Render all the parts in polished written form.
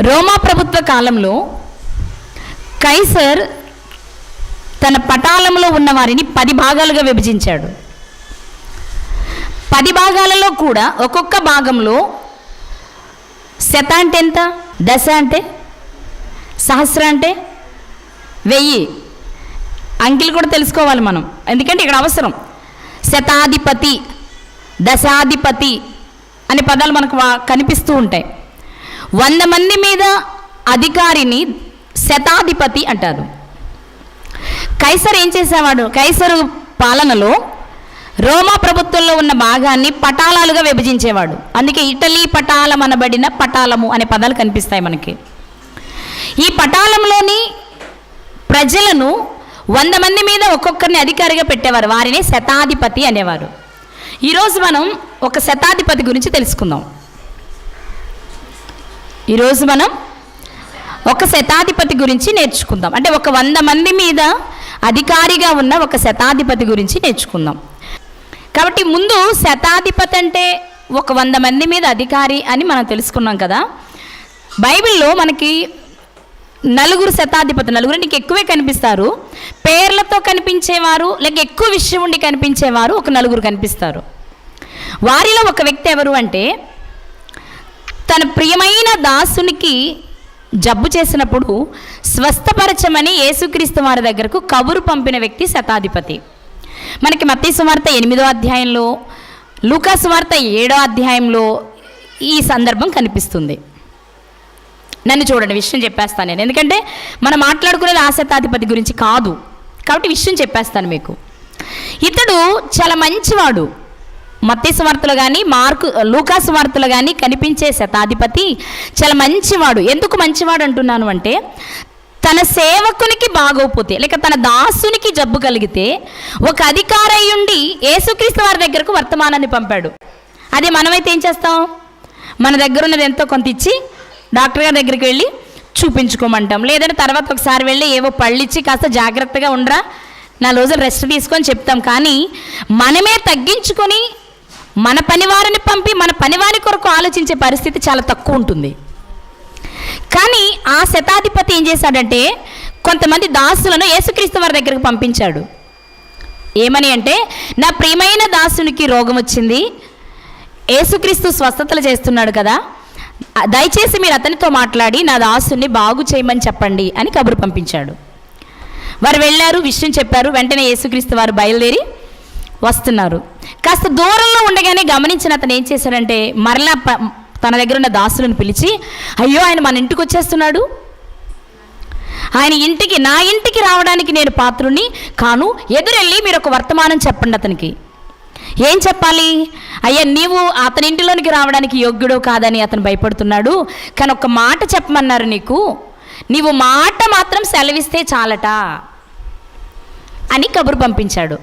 రోమా ప్రభుత్వ కాలంలో కైసర్ తన పటాలంలో ఉన్న వారిని 10 భాగాలుగా విభజించాడు. 10 భాగాలలో కూడా ఒక్కొక్క భాగంలో శత అంటే ఎంత, దశ అంటే, సహస్ర అంటే 1000. అంకెలు కూడా తెలుసుకోవాలి మనం, ఎందుకంటే ఇక్కడ అవసరం. శతాధిపతి, దశాధిపతి అనే పదాలు మనకు కనిపిస్తూ ఉంటాయి. 100 మంది మీద అధికారిని శతాధిపతి అంటారు. కైసర్ ఏం చేసేవాడు? కైసరు పాలనలో రోమా ప్రభుత్వంలో ఉన్న భాగాన్ని పటాలాలుగా విభజించేవాడు. అందుకే ఇటలీ పటాలం అనబడిన పటాలము అనే పదాలు కనిపిస్తాయి మనకి. ఈ పటాలంలోని ప్రజలను 100 మంది మీద ఒక్కొక్కరిని అధికారిగా పెట్టేవారు. వారిని శతాధిపతి అనేవారు. ఈరోజు మనం ఒక శతాధిపతి గురించి తెలుసుకుందాం. ఈరోజు మనం ఒక శతాధిపతి గురించి నేర్చుకుందాం. అంటే ఒక 100 మంది మీద అధికారిగా ఉన్న ఒక శతాధిపతి గురించి నేర్చుకుందాం. కాబట్టి ముందు శతాధిపతి అంటే ఒక 100 మంది మీద అధికారి అని మనం తెలుసుకున్నాం కదా. బైబిల్లో మనకి 4 శతాధిపతులు, 4 నీకు ఎక్కువే కనిపిస్తారు. పేర్లతో కనిపించేవారు, లేక ఎక్కువ విషయం ఉండి కనిపించేవారు ఒక 4 కనిపిస్తారు. వారిలో ఒక వ్యక్తి ఎవరు అంటే, తన ప్రియమైన దాసునికి జబ్బు చేసినప్పుడు స్వస్థపరచమని యేసుక్రీస్తు వారి దగ్గరకు కబురు పంపిన వ్యక్తి శతాధిపతి. మనకి మత్తయి సువార్త 8వ అధ్యాయంలో, లూకా సువార్త 7వ అధ్యాయంలో ఈ సందర్భం కనిపిస్తుంది. నన్ను చూడండి, విషయం చెప్పేస్తాను నేను, ఎందుకంటే మనం మాట్లాడుకునేది ఆ శతాధిపతి గురించి కాదు కాబట్టి విషయం చెప్పేస్తాను మీకు. ఇతడు చాలా మంచివాడు. మత్తయి సువార్తలో కానీ లూకా సువార్తలో కానీ కనిపించే శతాధిపతి చాలా మంచివాడు. ఎందుకు మంచివాడు అంటున్నాను అంటే, తన సేవకునికి బాగోపోతే లేక తన దాసునికి జబ్బు కలిగితే ఒక అధికారి అయ్యుండి యేసుక్రీస్తు వారి దగ్గరకు వర్తమానాన్ని పంపాడు. అదే మనమైతే ఏం చేస్తాం? మన దగ్గర ఉన్నది ఎంతో కొంత ఇచ్చి డాక్టర్ గారి దగ్గరికి వెళ్ళి చూపించుకోమంటాం. లేదంటే తర్వాత ఒకసారి వెళ్ళి ఏవో పళ్ళు ఇచ్చి కాస్త జాగ్రత్తగా ఉండరా, 4 రోజులు రెస్ట్ తీసుకొని చెప్తాం. కానీ మనమే తగ్గించుకొని మన పనివారిని పంపి మన పనివారి కొరకు ఆలోచించే పరిస్థితి చాలా తక్కువ ఉంటుంది. కానీ ఆ శతాధిపతి ఏం చేశాడంటే, కొంతమంది దాసులను యేసుక్రీస్తు వారి దగ్గరకు పంపించాడు. ఏమని అంటే, నా ప్రియమైన దాసునికి రోగం వచ్చింది, యేసుక్రీస్తు స్వస్థతలు చేస్తున్నాడు కదా, దయచేసి మీరు అతనితో మాట్లాడి నా దాసుని బాగు చేయమని చెప్పండి అని కబురు పంపించాడు. వారు వెళ్ళారు, విషయం చెప్పారు. వెంటనే యేసుక్రీస్తు వారు బయలుదేరి వస్తున్నారు. కాస్త దూరంలో ఉండగానే గమనించిన అతను ఏం చేశాడంటే, మరలా తన దగ్గర ఉన్న దాసులను పిలిచి, అయ్యో ఆయన మన ఇంటికి వచ్చేస్తున్నాడు, ఆయన ఇంటికి, నా ఇంటికి రావడానికి నేను పాత్రుని కాను, ఎదురెళ్ళి మీరు ఒక వర్తమానం చెప్పండి అతనికి. ఏం చెప్పాలి? అయ్యా నీవు అతని ఇంటిలోనికి రావడానికి యోగ్యుడో కాదని అతను భయపడుతున్నాడు, కానీ ఒక మాట చెప్పమన్నారు నీకు, నీవు మాట మాత్రం సెలవిస్తే చాలట అని కబురు పంపించాడు.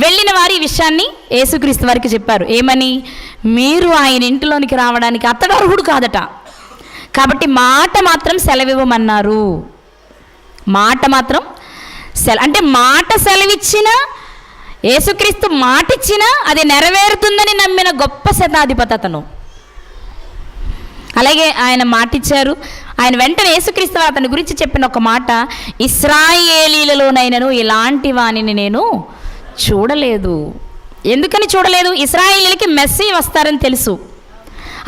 వెళ్ళిన వారు ఈ విషయాన్ని యేసుక్రీస్తు వారికి చెప్పారు. ఏమని? మీరు ఆయన ఇంటిలోనికి రావడానికి అతడు అర్హుడు కాదట, కాబట్టి మాట మాత్రం సెలవివ్వమన్నారు. మాట మాత్రం అంటే మాట సెలవిచ్చినా, యేసుక్రీస్తు మాట ఇచ్చినా అది నెరవేరుతుందని నమ్మిన గొప్ప శతాధిపతి అతను. అలాగే ఆయన మాట ఇచ్చారు. ఆయన వెంటనే యేసుక్రీస్తు అతని గురించి చెప్పిన ఒక మాట, ఇశ్రాయేలీలలోనైనను ఇలాంటి వాణిని నేను చూడలేదు. ఎందుకని చూడలేదు? ఇశ్రాయేలీలకి మెస్సీయ వస్తారని తెలుసు,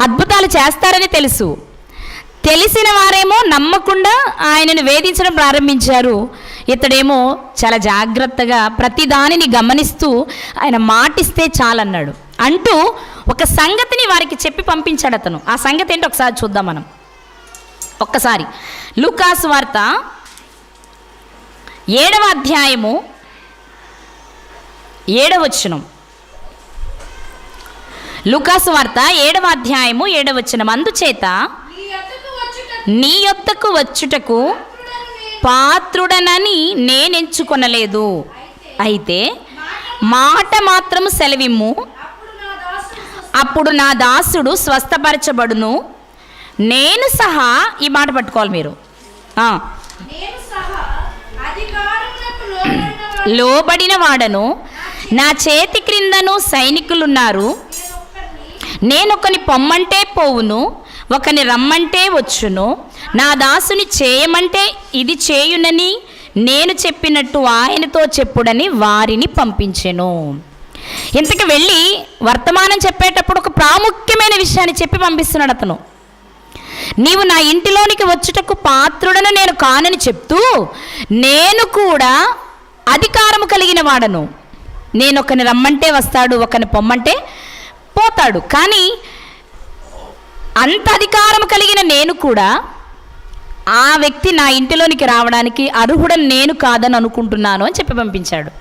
అద్భుతాలు చేస్తారని తెలుసు. తెలిసిన వారేమో నమ్మకుండా ఆయనను వేధించడం ప్రారంభించారు. ఇతడేమో చాలా జాగ్రత్తగా ప్రతి దానిని గమనిస్తూ ఆయన మాటిస్తే చాలన్నాడు. అంటూ ఒక సంగతిని వారికి చెప్పి పంపించాడు అతను. ఆ సంగతి ఏంటో ఒకసారి చూద్దాం మనం. ఒక్కసారి లూకా సువార్త 7వ అధ్యాయము 7వ వచనం. లూకా సువార్త 7వ అధ్యాయము 7వ వచనం. అందుచేత నీ యొద్దకు వచ్చుటకు పాత్రుడనని నేనెంచుకొనలేదు, అయితే మాట మాత్రము సెలవిమ్ము, అప్పుడు నా దాసుడు స్వస్థపరచబడును. నేను సహా, ఈ మాట పట్టుకోవాలి మీరు, లోబడిన వాడను, నా చేతి క్రిందను సైనికులున్నారు, నేనొకని పొమ్మంటే పోవును, ఒకని రమ్మంటే వచ్చును, నా దాసుని చేయమంటే ఇది చేయునని నేను చెప్పినట్టు ఆయనతో చెప్పుడని వారిని పంపించెను. ఇంతకు వెళ్ళి వర్తమానం చెప్పేటప్పుడు ఒక ప్రాముఖ్యమైన విషయాన్ని చెప్పి పంపిస్తున్నాడు అతను. నీవు నా ఇంటిలోనికి వచ్చుటకు పాత్రుడను నేను కానని చెప్తూ, నేను కూడా అధికారము కలిగిన వాడను. నేను ఒకని రమ్మంటే వస్తాడు, ఒకని పొమ్మంటే పోతాడు. కానీ అంత అధికారం కలిగిన నేను కూడా ఆ వ్యక్తి నా ఇంటిలోనికి రావడానికి అర్హుడని నేను కాదని అనుకుంటున్నాను అని చెప్పి పంపించాడు.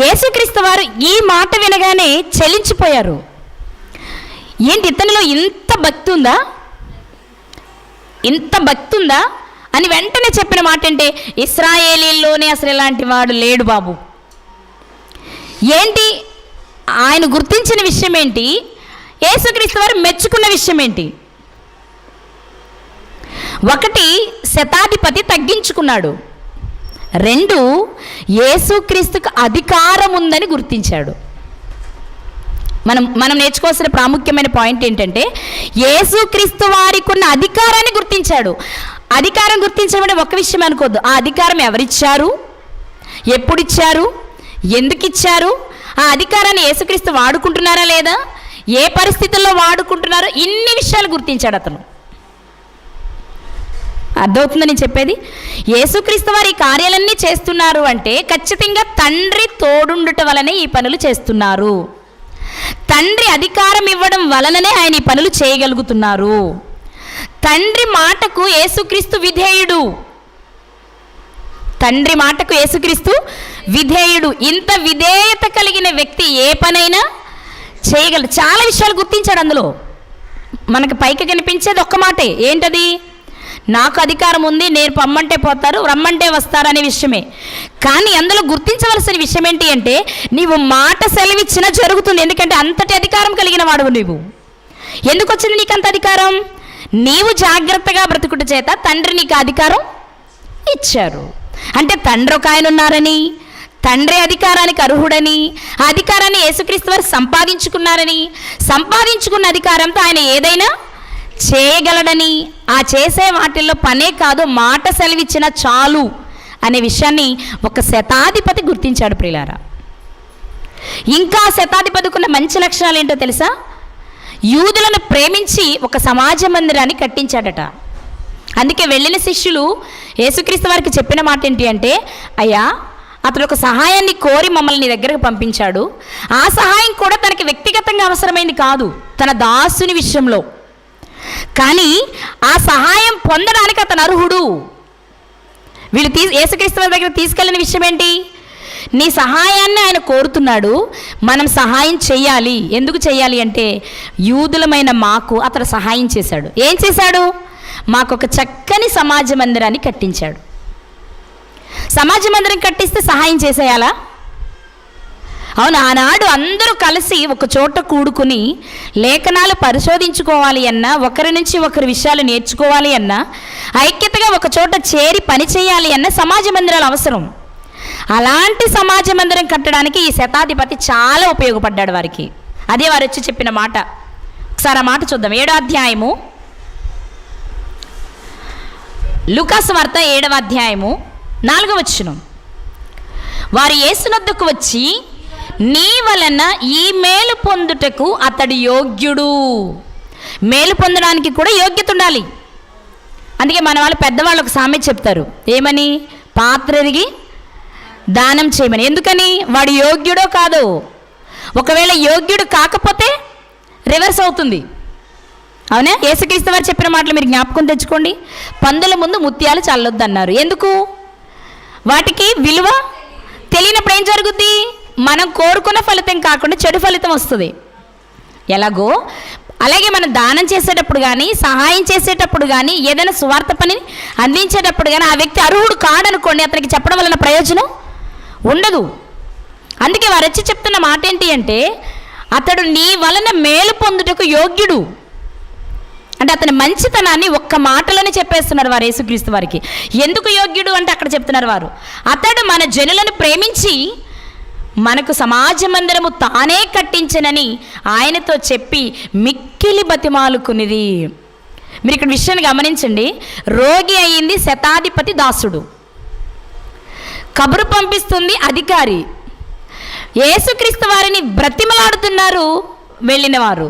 యేసుక్రీస్తు వారు ఈ మాట వినగానే చలించిపోయారు. ఏంటి ఇతనిలో ఇంత భక్తి ఉందా, ఇంత భక్తి ఉందా అని వెంటనే చెప్పిన మాట అంటే, ఇశ్రాయేలీల్లోనే అసలు ఇలాంటి వాడు లేడు బాబు. ఏంటి ఆయన గుర్తించిన విషయం ఏంటి, యేసుక్రీస్తు వారు మెచ్చుకున్న విషయం ఏంటి? ఒకటి, శతాధిపతి తగ్గించుకున్నాడు. 2, యేసుక్రీస్తుకు అధికారం ఉందని గుర్తించాడు. మనం నేర్చుకోవాల్సిన ప్రాముఖ్యమైన పాయింట్ ఏంటంటే, యేసుక్రీస్తు వారికి ఉన్న అధికారాన్ని గుర్తించాడు. అధికారం గుర్తించడం అంటే ఒక విషయం అనుకోవద్దు. ఆ అధికారం ఎవరిచ్చారు, ఎప్పుడిచ్చారు, ఎందుకు ఇచ్చారు, ఆ అధికారాన్ని యేసుక్రీస్తు వాడుకుంటున్నారా లేదా, ఏ పరిస్థితుల్లో వాడుకుంటున్నారో, ఇన్ని విషయాలు గుర్తించాడు అతను. అర్థమవుతుందని చెప్పేది? యేసుక్రీస్తు వారి కార్యాలన్నీ చేస్తున్నారు అంటే ఖచ్చితంగా తండ్రి తోడుండుట వలనే ఈ పనులు చేస్తున్నారు. తండ్రి అధికారం ఇవ్వడం వలననే ఆయన ఈ పనులు చేయగలుగుతున్నారు. తండ్రి మాటకు యేసుక్రీస్తు విధేయుడు. తండ్రి మాటకు యేసుక్రీస్తు విధేయుడు. ఇంత విధేయత కలిగిన వ్యక్తి ఏ పనైనా చేయగలడు. చాలా విషయాలు గుర్తించాడు అందులో. మనకు పైకి కనిపించేది ఒక్క మాటే, ఏంటది? నాకు అధికారం ఉంది, నేను పమ్మంటే పోతారు, రమ్మంటే వస్తారు అనే విషయమే. కానీ అందులో గుర్తించవలసిన విషయం ఏంటి అంటే, నీవు మాట సెలవిచ్చినా జరుగుతుంది. ఎందుకంటే అంతటి అధికారం కలిగిన వాడువు నీవు. ఎందుకు వచ్చింది నీకు అంత అధికారం? నీవు జాగ్రత్తగా బ్రతుకుట చేత తండ్రి నీకు అధికారం ఇచ్చారు. అంటే తండ్రి ఒక ఆయన ఉన్నారని, తండ్రి అధికారానికి అర్హుడని, ఆ అధికారాన్ని యేసుక్రీస్తు వారు సంపాదించుకున్నారని, సంపాదించుకున్న అధికారంతో ఆయన ఏదైనా చేయగలడని, ఆ చేసే వాటిల్లో పనే కాదు మాట సెలవిచ్చిన చాలు అనే విషయాన్ని ఒక శతాధిపతి గుర్తించాడు ప్రియులారా. ఇంకా శతాధిపతికి ఉన్న మంచి లక్షణాలు ఏంటో తెలుసా? యూదులను ప్రేమించి ఒక సమాజ మందిరాన్ని కట్టించాడట. అందుకే వెళ్ళిన శిష్యులు యేసుక్రీస్తు వారికి చెప్పిన మాట ఏంటి అంటే, అయ్యా అతడు ఒక సహాయాన్ని కోరి మమ్మల్ని నీ దగ్గరకు పంపించాడు. ఆ సహాయం కూడా తనకి వ్యక్తిగతంగా అవసరమైంది కాదు, తన దాసుని విషయంలో. కానీ ఆ సహాయం పొందడానికి అతను అర్హుడు. వీళ్ళు యేసుక్రీస్తు వారి దగ్గర తీసుకెళ్ళిన విషయం ఏంటి? నీ సహాయాన్ని ఆయన కోరుతున్నాడు, మనం సహాయం చెయ్యాలి. ఎందుకు చెయ్యాలి అంటే, యూదులమైన మాకు అతడు సహాయం చేశాడు. ఏం చేశాడు? మాకు ఒక చక్కని సమాజ మందిరాన్ని కట్టించాడు. సమాజ మందిరం కట్టిస్తే సహాయం చేసేయాలా? అవును, ఆనాడు అందరూ కలిసి ఒక చోట కూడుకుని లేఖనాలు పరిశోధించుకోవాలి అన్నా, ఒకరి నుంచి ఒకరి విషయాలు నేర్చుకోవాలి అన్నా, ఐక్యతగా ఒక చోట చేరి పని చేయాలి అన్న సమాజ మందిరాలు అవసరం. అలాంటి సమాజ మందిరం కట్టడానికి ఈ శతాధిపతి చాలా ఉపయోగపడ్డాడు వారికి. అదే వారు వచ్చి చెప్పిన మాట. ఒకసారి ఆ మాట చూద్దాం. 7వ అధ్యాయము, లూకాసు వార్త 7వ అధ్యాయము 4వ వచనం. వారు యేసునొద్దకు వచ్చి, నీ వలన ఈ మేలు పొందుటకు అతడు యోగ్యుడు. మేలు పొందడానికి కూడా యోగ్యత ఉండాలి. అందుకే మన వాళ్ళు పెద్దవాళ్ళు ఒక సామెత చెప్తారు, ఏమని? పాత్ర ఎరిగి దానం చేయమని. ఎందుకని? వాడు యోగ్యుడో కాదో. ఒకవేళ యోగ్యుడు కాకపోతే రివర్స్ అవుతుంది. అవునా? యేసుక్రీస్తు వారు చెప్పిన మాటలు మీరు జ్ఞాపకం తెచ్చుకోండి. పందుల ముందు ముత్యాలు చల్లొద్దన్నారు. ఎందుకు? వాటికి విలువ తెలియనప్పుడు ఏం జరుగుద్ది? మనం కోరుకున్న ఫలితం కాకుండా చెడు ఫలితం వస్తుంది. ఎలాగో అలాగే మనం దానం చేసేటప్పుడు కానీ, సహాయం చేసేటప్పుడు కానీ, ఏదైనా సువార్త పనిని అందించేటప్పుడు కానీ ఆ వ్యక్తి అర్హుడు కాడనుకోండి, అతనికి చెప్పడం వలన ప్రయోజనం ఉండదు. అందుకే వారు వచ్చి చెప్తున్న మాట ఏంటి అంటే, అతడు నీ వలన మేలు పొందుటకు యోగ్యుడు. అంటే అతని మంచితనాన్ని ఒక్క మాటలోనే చెప్పేస్తున్నారు వారు యేసుక్రీస్తు వారికి. ఎందుకు యోగ్యుడు అంటే అక్కడ చెప్తున్నారు వారు, అతడు మన జనులను ప్రేమించి మనకు సమాజ మందిరము తానే కట్టించనని ఆయనతో చెప్పి మిక్కిలి బతిమాలుకునిది. మీరు ఇక్కడ విషయాన్ని గమనించండి. రోగి అయింది శతాధిపతి దాసుడు, కబురు పంపిస్తుంది అధికారి, యేసుక్రీస్తు వారిని బ్రతిమలాడుతున్నారు వెళ్ళిన వారు.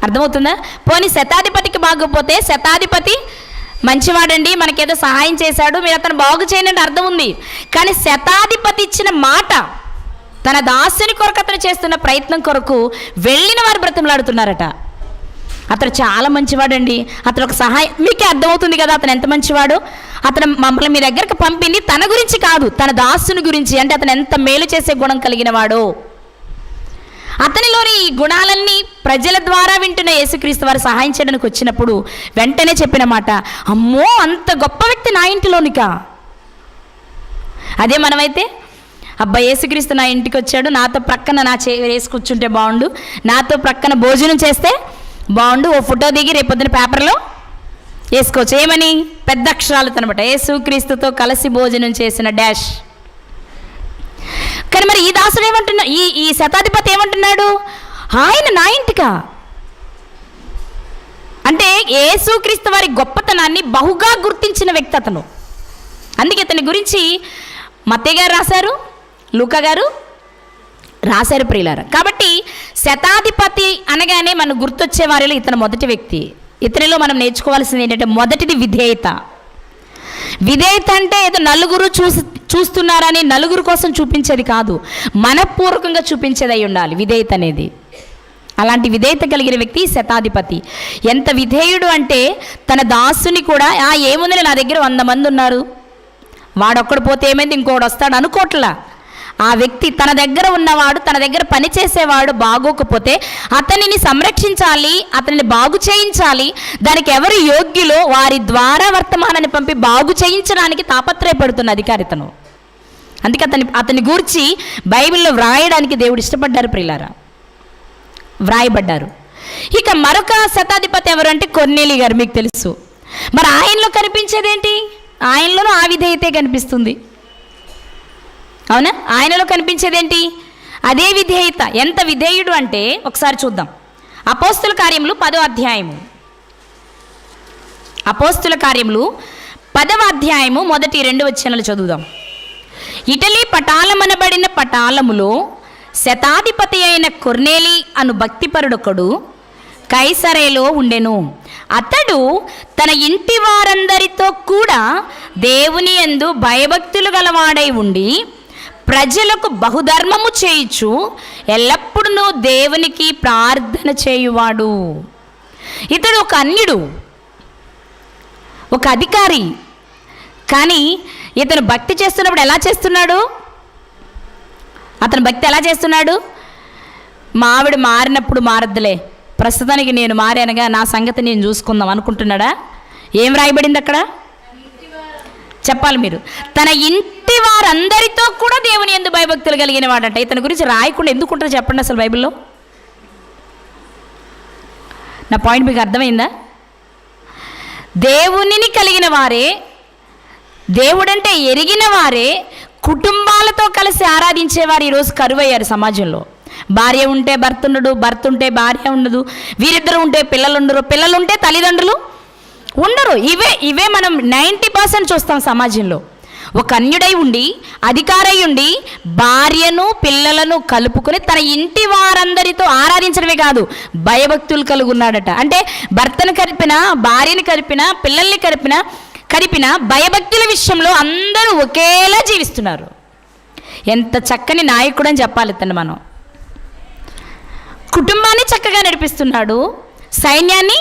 అర్థమవుతుందా? పోనీ శతాధిపతికి బాగోపోతే శతాధిపతి మంచివాడండి, మనకేదో సహాయం చేశాడు, మీరు అతను బాగు చేయండి అర్థం ఉంది. కానీ శతాధిపతి ఇచ్చిన మాట, తన దాసుని కొరకు అతను చేస్తున్న ప్రయత్నం కొరకు వెళ్ళిన వారు బ్రతిమలాడుతున్నారట. అతను చాలా మంచివాడండి, అతను ఒక సహాయం, మీకే అర్థమవుతుంది కదా అతను ఎంత మంచివాడు. అతను మమ్మల్ని మీ దగ్గరకు పంపింది తన గురించి కాదు, తన దాసుని గురించి. అంటే అతను ఎంత మేలు చేసే గుణం కలిగిన వాడు. అతనిలోని ఈ గుణాలన్నీ ప్రజల ద్వారా వింటున్న యేసుక్రీస్తు వారు సహాయం చేయడానికి వచ్చినప్పుడు వెంటనే చెప్పిన మాట, అమ్మో అంత గొప్ప వ్యక్తి నా ఇంటిలోనికా. అదే మనమైతే, అబ్బా యేసుక్రీస్తు నా ఇంటికి వచ్చాడు, నాతో ప్రక్కన నా వేసి కూర్చుంటే బాగుండు, నాతో ప్రక్కన భోజనం చేస్తే బాగుండు, ఓ ఫోటో దిగి రేపొద్దున పేపర్లో వేసుకోవచ్చు. ఏమని? పెద్ద అక్షరాలతో అనమాట, యేసుక్రీస్తుతో కలిసి భోజనం చేసిన డాష్. కానీ మరి ఈ దాసుడు ఏమంటున్నా, ఈ శతాధిపతి ఏమంటున్నాడు? ఆయన నా ఇంటికా. అంటే యేసుక్రీస్తు వారి గొప్పతనాన్ని బహుగా గుర్తించిన వ్యక్తి అతను. అందుకే అతని గురించి మత్తయి గారు రాశారు, లూకా గారు రాశారు ప్రియులారా. కాబట్టి శతాధిపతి అనగానే మనకు గుర్తొచ్చే వారిలో ఇతను మొదటి వ్యక్తి. ఇతనిలో మనం నేర్చుకోవాల్సింది ఏంటంటే, మొదటిది విధేయత. విధేయత అంటే ఏదో నలుగురు చూస్తున్నారని నలుగురు కోసం చూపించేది కాదు, మనపూర్వకంగా చూపించేది అయి ఉండాలి విధేయత అనేది. అలాంటి విధేయత కలిగిన వ్యక్తి శతాధిపతి. ఎంత విధేయుడు అంటే, తన దాసుని కూడా ఏముంది నా దగ్గర 100 మంది ఉన్నారు, వాడొక్కడు పోతే ఏమైంది ఇంకోటి వస్తాడు అనుకోట్లా. ఆ వ్యక్తి తన దగ్గర ఉన్నవాడు, తన దగ్గర పనిచేసేవాడు బాగోకపోతే అతనిని సంరక్షించాలి, అతనిని బాగు చేయించాలి. దానికి ఎవరు యోగ్యులో వారి ద్వారా వర్తమానాన్ని పంపి బాగు చేయించడానికి తాపత్రయపడుతున్న అధికారితను. అందుకే అతని గూర్చి బైబిల్లో వ్రాయడానికి దేవుడు ఇష్టపడ్డారు ప్రియులారా, వ్రాయబడ్డారు. ఇక మరొక శతాధిపతి ఎవరు అంటే కొర్నేలి గారు, మీకు తెలుసు. మరి ఆయనలో కనిపించేదేంటి? ఆయనలోనూ ఆ విధేయతే కనిపిస్తుంది, అవునా? ఆయనలో కనిపించేదేంటి? అదే విధేయత. ఎంత విధేయుడు అంటే ఒకసారి చూద్దాం. అపోస్తుల కార్యములు 10వ అధ్యాయము, అపోస్తుల కార్యములు 10వ అధ్యాయము మొదటి 2 వచనాలు చదువుదాం. ఇటలీ పటాలమనబడిన పటాలములో శతాధిపతి అయిన కొర్నేలి అను భక్తిపరుడొకడు కైసరేలో ఉండెను. అతడు తన ఇంటి వారందరితో కూడా దేవుని యందు భయభక్తులు గలవాడై ఉండి ప్రజలకు బహుధర్మము చేయుచు ఎల్లప్పుడూ దేవునికి ప్రార్థన చేయువాడు. ఇతడు ఒక అన్యుడు, ఒక అధికారి. కానీ ఇతను భక్తి చేస్తున్నప్పుడు ఎలా చేస్తున్నాడు? అతను భక్తి ఎలా చేస్తున్నాడు? మా ఆవిడ మారినప్పుడు మారద్దులే, ప్రస్తుతానికి నేను మారానుగా నా సంగతి నేను చూసుకుందాం అనుకుంటున్నాడా? ఏం రాయబడింది అక్కడ? చెప్పాలి మీరు. తన ఇంటి వారందరితో కూడా దేవుని యందు భయభక్తులు కలిగిన వాడంట. ఇతని గురించి రాయకుండా ఎందుకుంటారు చెప్పండి అసలు బైబిల్లో? నా పాయింట్ మీకు అర్థమైందా? దేవునిని కలిగిన వారే, దేవుడంటే ఎరిగిన వారే కుటుంబాలతో కలిసి ఆరాధించేవారు ఈరోజు కరువయ్యారు సమాజంలో. భార్య ఉంటే భర్త ఉండడు, భర్త ఉంటే భార్య ఉండదు, వీరిద్దరు ఉంటే పిల్లలు ఉండరు, పిల్లలు ఉంటే తల్లిదండ్రులు ఉండరు. ఇవే మనం 90% చూస్తాం సమాజంలో. ఒక అన్యుడై ఉండి, అధికారై ఉండి, భార్యను పిల్లలను కలుపుకొని తన ఇంటి వారందరితో ఆరాధించడమే కాదు భయభక్తులు కలుగున్నాడట. అంటే భర్తను కలిపిన, భార్యని కలిపిన, పిల్లల్ని కలిపిన భయభక్తుల విషయంలో అందరూ ఒకేలా జీవిస్తున్నారు. ఎంత చక్కని నాయకుడు అని చెప్పాలి తను. మనం కుటుంబాన్ని చక్కగా నడిపిస్తున్నాడు, సైన్యాన్ని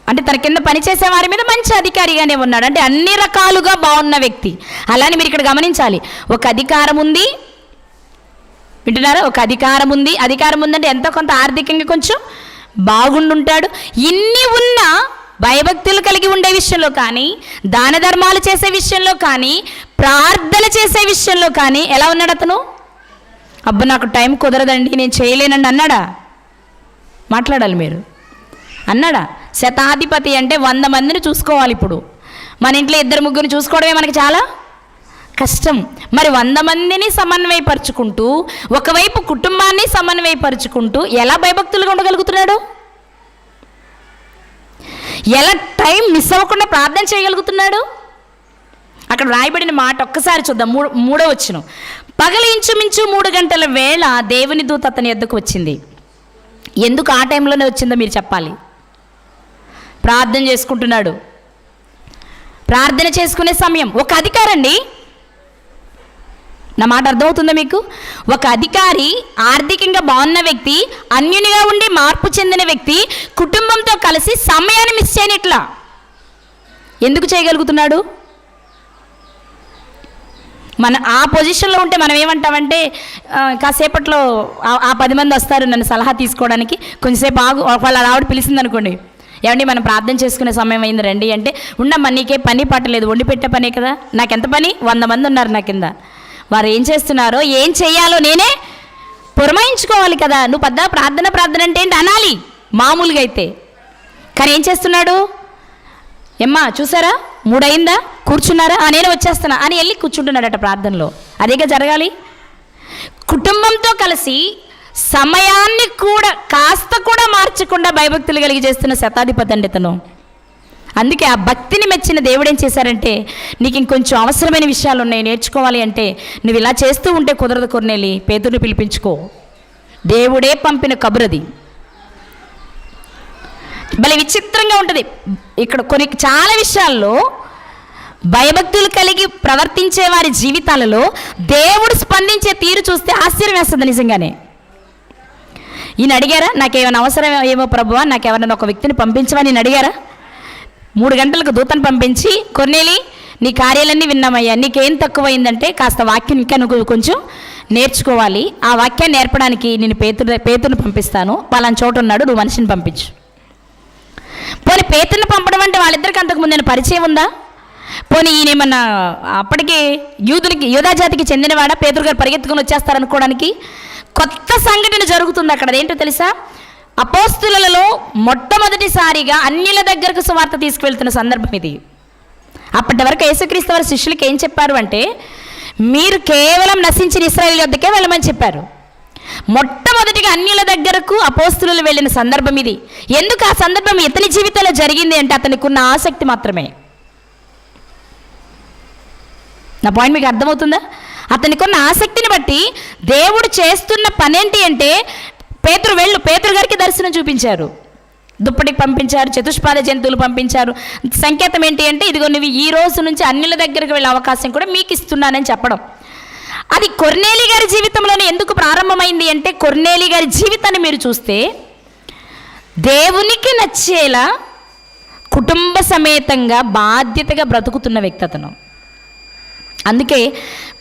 అంటే తన కింద పనిచేసే వారి మీద మంచి అధికారిగానే ఉన్నాడు. అంటే అన్ని రకాలుగా బాగున్న వ్యక్తి. అలానే మీరు ఇక్కడ గమనించాలి, ఒక అధికారం ఉంది, వింటున్నారా? ఒక అధికారం ఉంది. అధికారం ఉందంటే ఎంతో కొంత ఆర్థికంగా కొంచెం బాగుండుంటాడు. ఇన్ని ఉన్నా భయభక్తులు కలిగి ఉండే విషయంలో కానీ, దాన ధర్మాలు చేసే విషయంలో కానీ, ప్రార్థన చేసే విషయంలో కానీ ఎలా ఉన్నాడు అతను? అబ్బా నాకు టైం కుదరదండి, నేను చేయలేనండి అన్నాడా? మాట్లాడాలి మీరు. అన్నాడా? శతాధిపతి అంటే 100 మందిని చూసుకోవాలి. ఇప్పుడు మన ఇంట్లో 2-3 చూసుకోవడమే మనకి చాలా కష్టం. మరి 100 మందిని సమన్వయపరుచుకుంటూ, ఒకవైపు కుటుంబాన్ని సమన్వయపరుచుకుంటూ ఎలా భయభక్తులుగా ఉండగలుగుతున్నాడు? ఎలా టైం మిస్ అవ్వకుండా ప్రార్థన చేయగలుగుతున్నాడు? అక్కడ రాయబడిన మాట ఒక్కసారి చూద్దాం. మూడో వచనం. పగలు ఇంచుమించు 3 గంటల వేళ దేవుని దూత అతని యొద్దకు వచ్చింది. ఎందుకు ఆ టైంలోనే వచ్చిందో మీరు చెప్పాలి. ప్రార్థన చేసుకుంటున్నాడు. ప్రార్థన చేసుకునే సమయం. ఒక అధికారండి, నా మాట అర్థమవుతుందా మీకు? ఒక అధికారి, ఆర్థికంగా బాగున్న వ్యక్తి, అన్యునిగా ఉండి మార్పు చెందిన వ్యక్తి కుటుంబంతో కలిసి సమయాన్ని మిస్ చేయనిట్లా ఎందుకు చేయగలుగుతున్నాడు? మన ఆ పొజిషన్లో ఉంటే మనం ఏమంటామంటే, కాసేపట్లో ఆ 10 మంది వస్తారు నన్ను సలహా తీసుకోవడానికి, కొంచెంసేపు ఆగు, వాళ్ళ ఆవిడ పిలిచింది అనుకోండి, ఏమండి మనం ప్రార్థన చేసుకునే సమయం అయింది రండి అంటే, ఉండమ్మా నీకే పని పట్టలేదు, వండి పెట్టే పనే కదా, నాకెంత పని, 100 మంది ఉన్నారు నా కింద, వారు ఏం చేస్తున్నారో ఏం చేయాలో నేనే పురమాయించుకోవాలి కదా, నువ్వు ప్రార్థన అంటే ఏంటి అనాలి మామూలుగా అయితే. కానీ ఏం చేస్తున్నాడు? ఎమ్మా చూసారా 3 అయిందా, కూర్చున్నారా, నేను వచ్చేస్తున్నా అని వెళ్ళి కూర్చుంటున్నాడట ప్రార్థనలో. అదేగా జరగాలి. కుటుంబంతో కలిసి సమయాన్ని కూడా కాస్త కూడా మార్చకుండా భయభక్తులు కలిగి చేస్తున్న శతాధిపతి అండి ఇతను. అందుకే ఆ భక్తిని మెచ్చిన దేవుడు ఏం చేశారంటే, నీకు ఇంకొంచెం అవసరమైన విషయాలు ఉన్నాయి నేర్చుకోవాలి అంటే, నువ్వు ఇలా చేస్తూ ఉంటే కుదరదు కొర్నేలి, పేతురుని పిలిపించుకో, దేవుడే పంపిన కబురది. భలే విచిత్రంగా ఉంటుంది ఇక్కడ కొన్ని చాలా విషయాల్లో భయభక్తులు కలిగి ప్రవర్తించే వారి జీవితాలలో దేవుడు స్పందించే తీరు చూస్తే ఆశ్చర్యం వేస్తుంది నిజంగానే. ఈయన అడిగారా, నాకేమైనా అవసరం ఏమో ప్రభువా, నాకెవరైనా ఒక వ్యక్తిని పంపించవా నేను అడిగారా? 3 గంటలకు దూతను పంపించి, కొర్నేలి నీ కార్యాలన్నీ విన్నామయ్యా, నీకేం తక్కువైందంటే కాస్త వాక్యం ఇంకా నువ్వు కొంచెం నేర్చుకోవాలి, ఆ వాక్యాన్ని నేర్పడానికి నేను పేతురుని పంపిస్తాను, పలానా చోట ఉన్నాడు, నువ్వు మనిషిని పంపించు. పోనీ పేతురుని పంపడం అంటే వాళ్ళిద్దరికి అంతకుముందు నేను పరిచయం ఉందా? పోనీ ఈయనేమన్నా అప్పటికి యూదా జాతికి చెందినవాడా, పేతురు గారు పరిగెత్తుకొని వచ్చేస్తారనుకోవడానికి? కొత్త సంఘటన జరుగుతుంది అక్కడ. అదేంటో తెలుసా? అపోస్తులలో మొట్టమొదటిసారిగా అన్యుల దగ్గరకు సువార్త తీసుకువెళ్తున్న సందర్భం ఇది. అప్పటి వరకు యేసుక్రీస్తు వారి శిష్యులకి ఏం చెప్పారు అంటే, మీరు కేవలం నశించిన ఇశ్రాయేలు యొద్దకే వెళ్ళమని చెప్పారు. మొట్టమొదటిగా అన్యుల దగ్గరకు అపోస్తులు వెళ్ళిన సందర్భం ఇది. ఎందుకు ఆ సందర్భం ఇతని జీవితంలో జరిగింది అంటే, అతనికి ఉన్న ఆసక్తి మాత్రమే. నా పాయింట్ మీకు అర్థమవుతుందా? అతనికి ఉన్న ఆసక్తిని బట్టి దేవుడు చేస్తున్న పనేంటి అంటే, పేతురు గారికి దర్శనం చూపించారు, దుప్పటికి పంపించారు, చతుష్పాద జంతువులు పంపించారు. సంకేతం ఏంటి అంటే, ఇదిగో నువ్వు ఈ రోజు నుంచి అన్యుల దగ్గరికి వెళ్ళే అవకాశం కూడా మీకు ఇస్తున్నానని చెప్పడం. అది కొర్నేలి గారి జీవితంలోనే ఎందుకు ప్రారంభమైంది అంటే, కొర్నేలి గారి జీవితాన్ని మీరు చూస్తే దేవునికి నచ్చేలా కుటుంబ సమేతంగా బాధ్యతగా బ్రతుకుతున్న వ్యక్తి అతను. అందుకే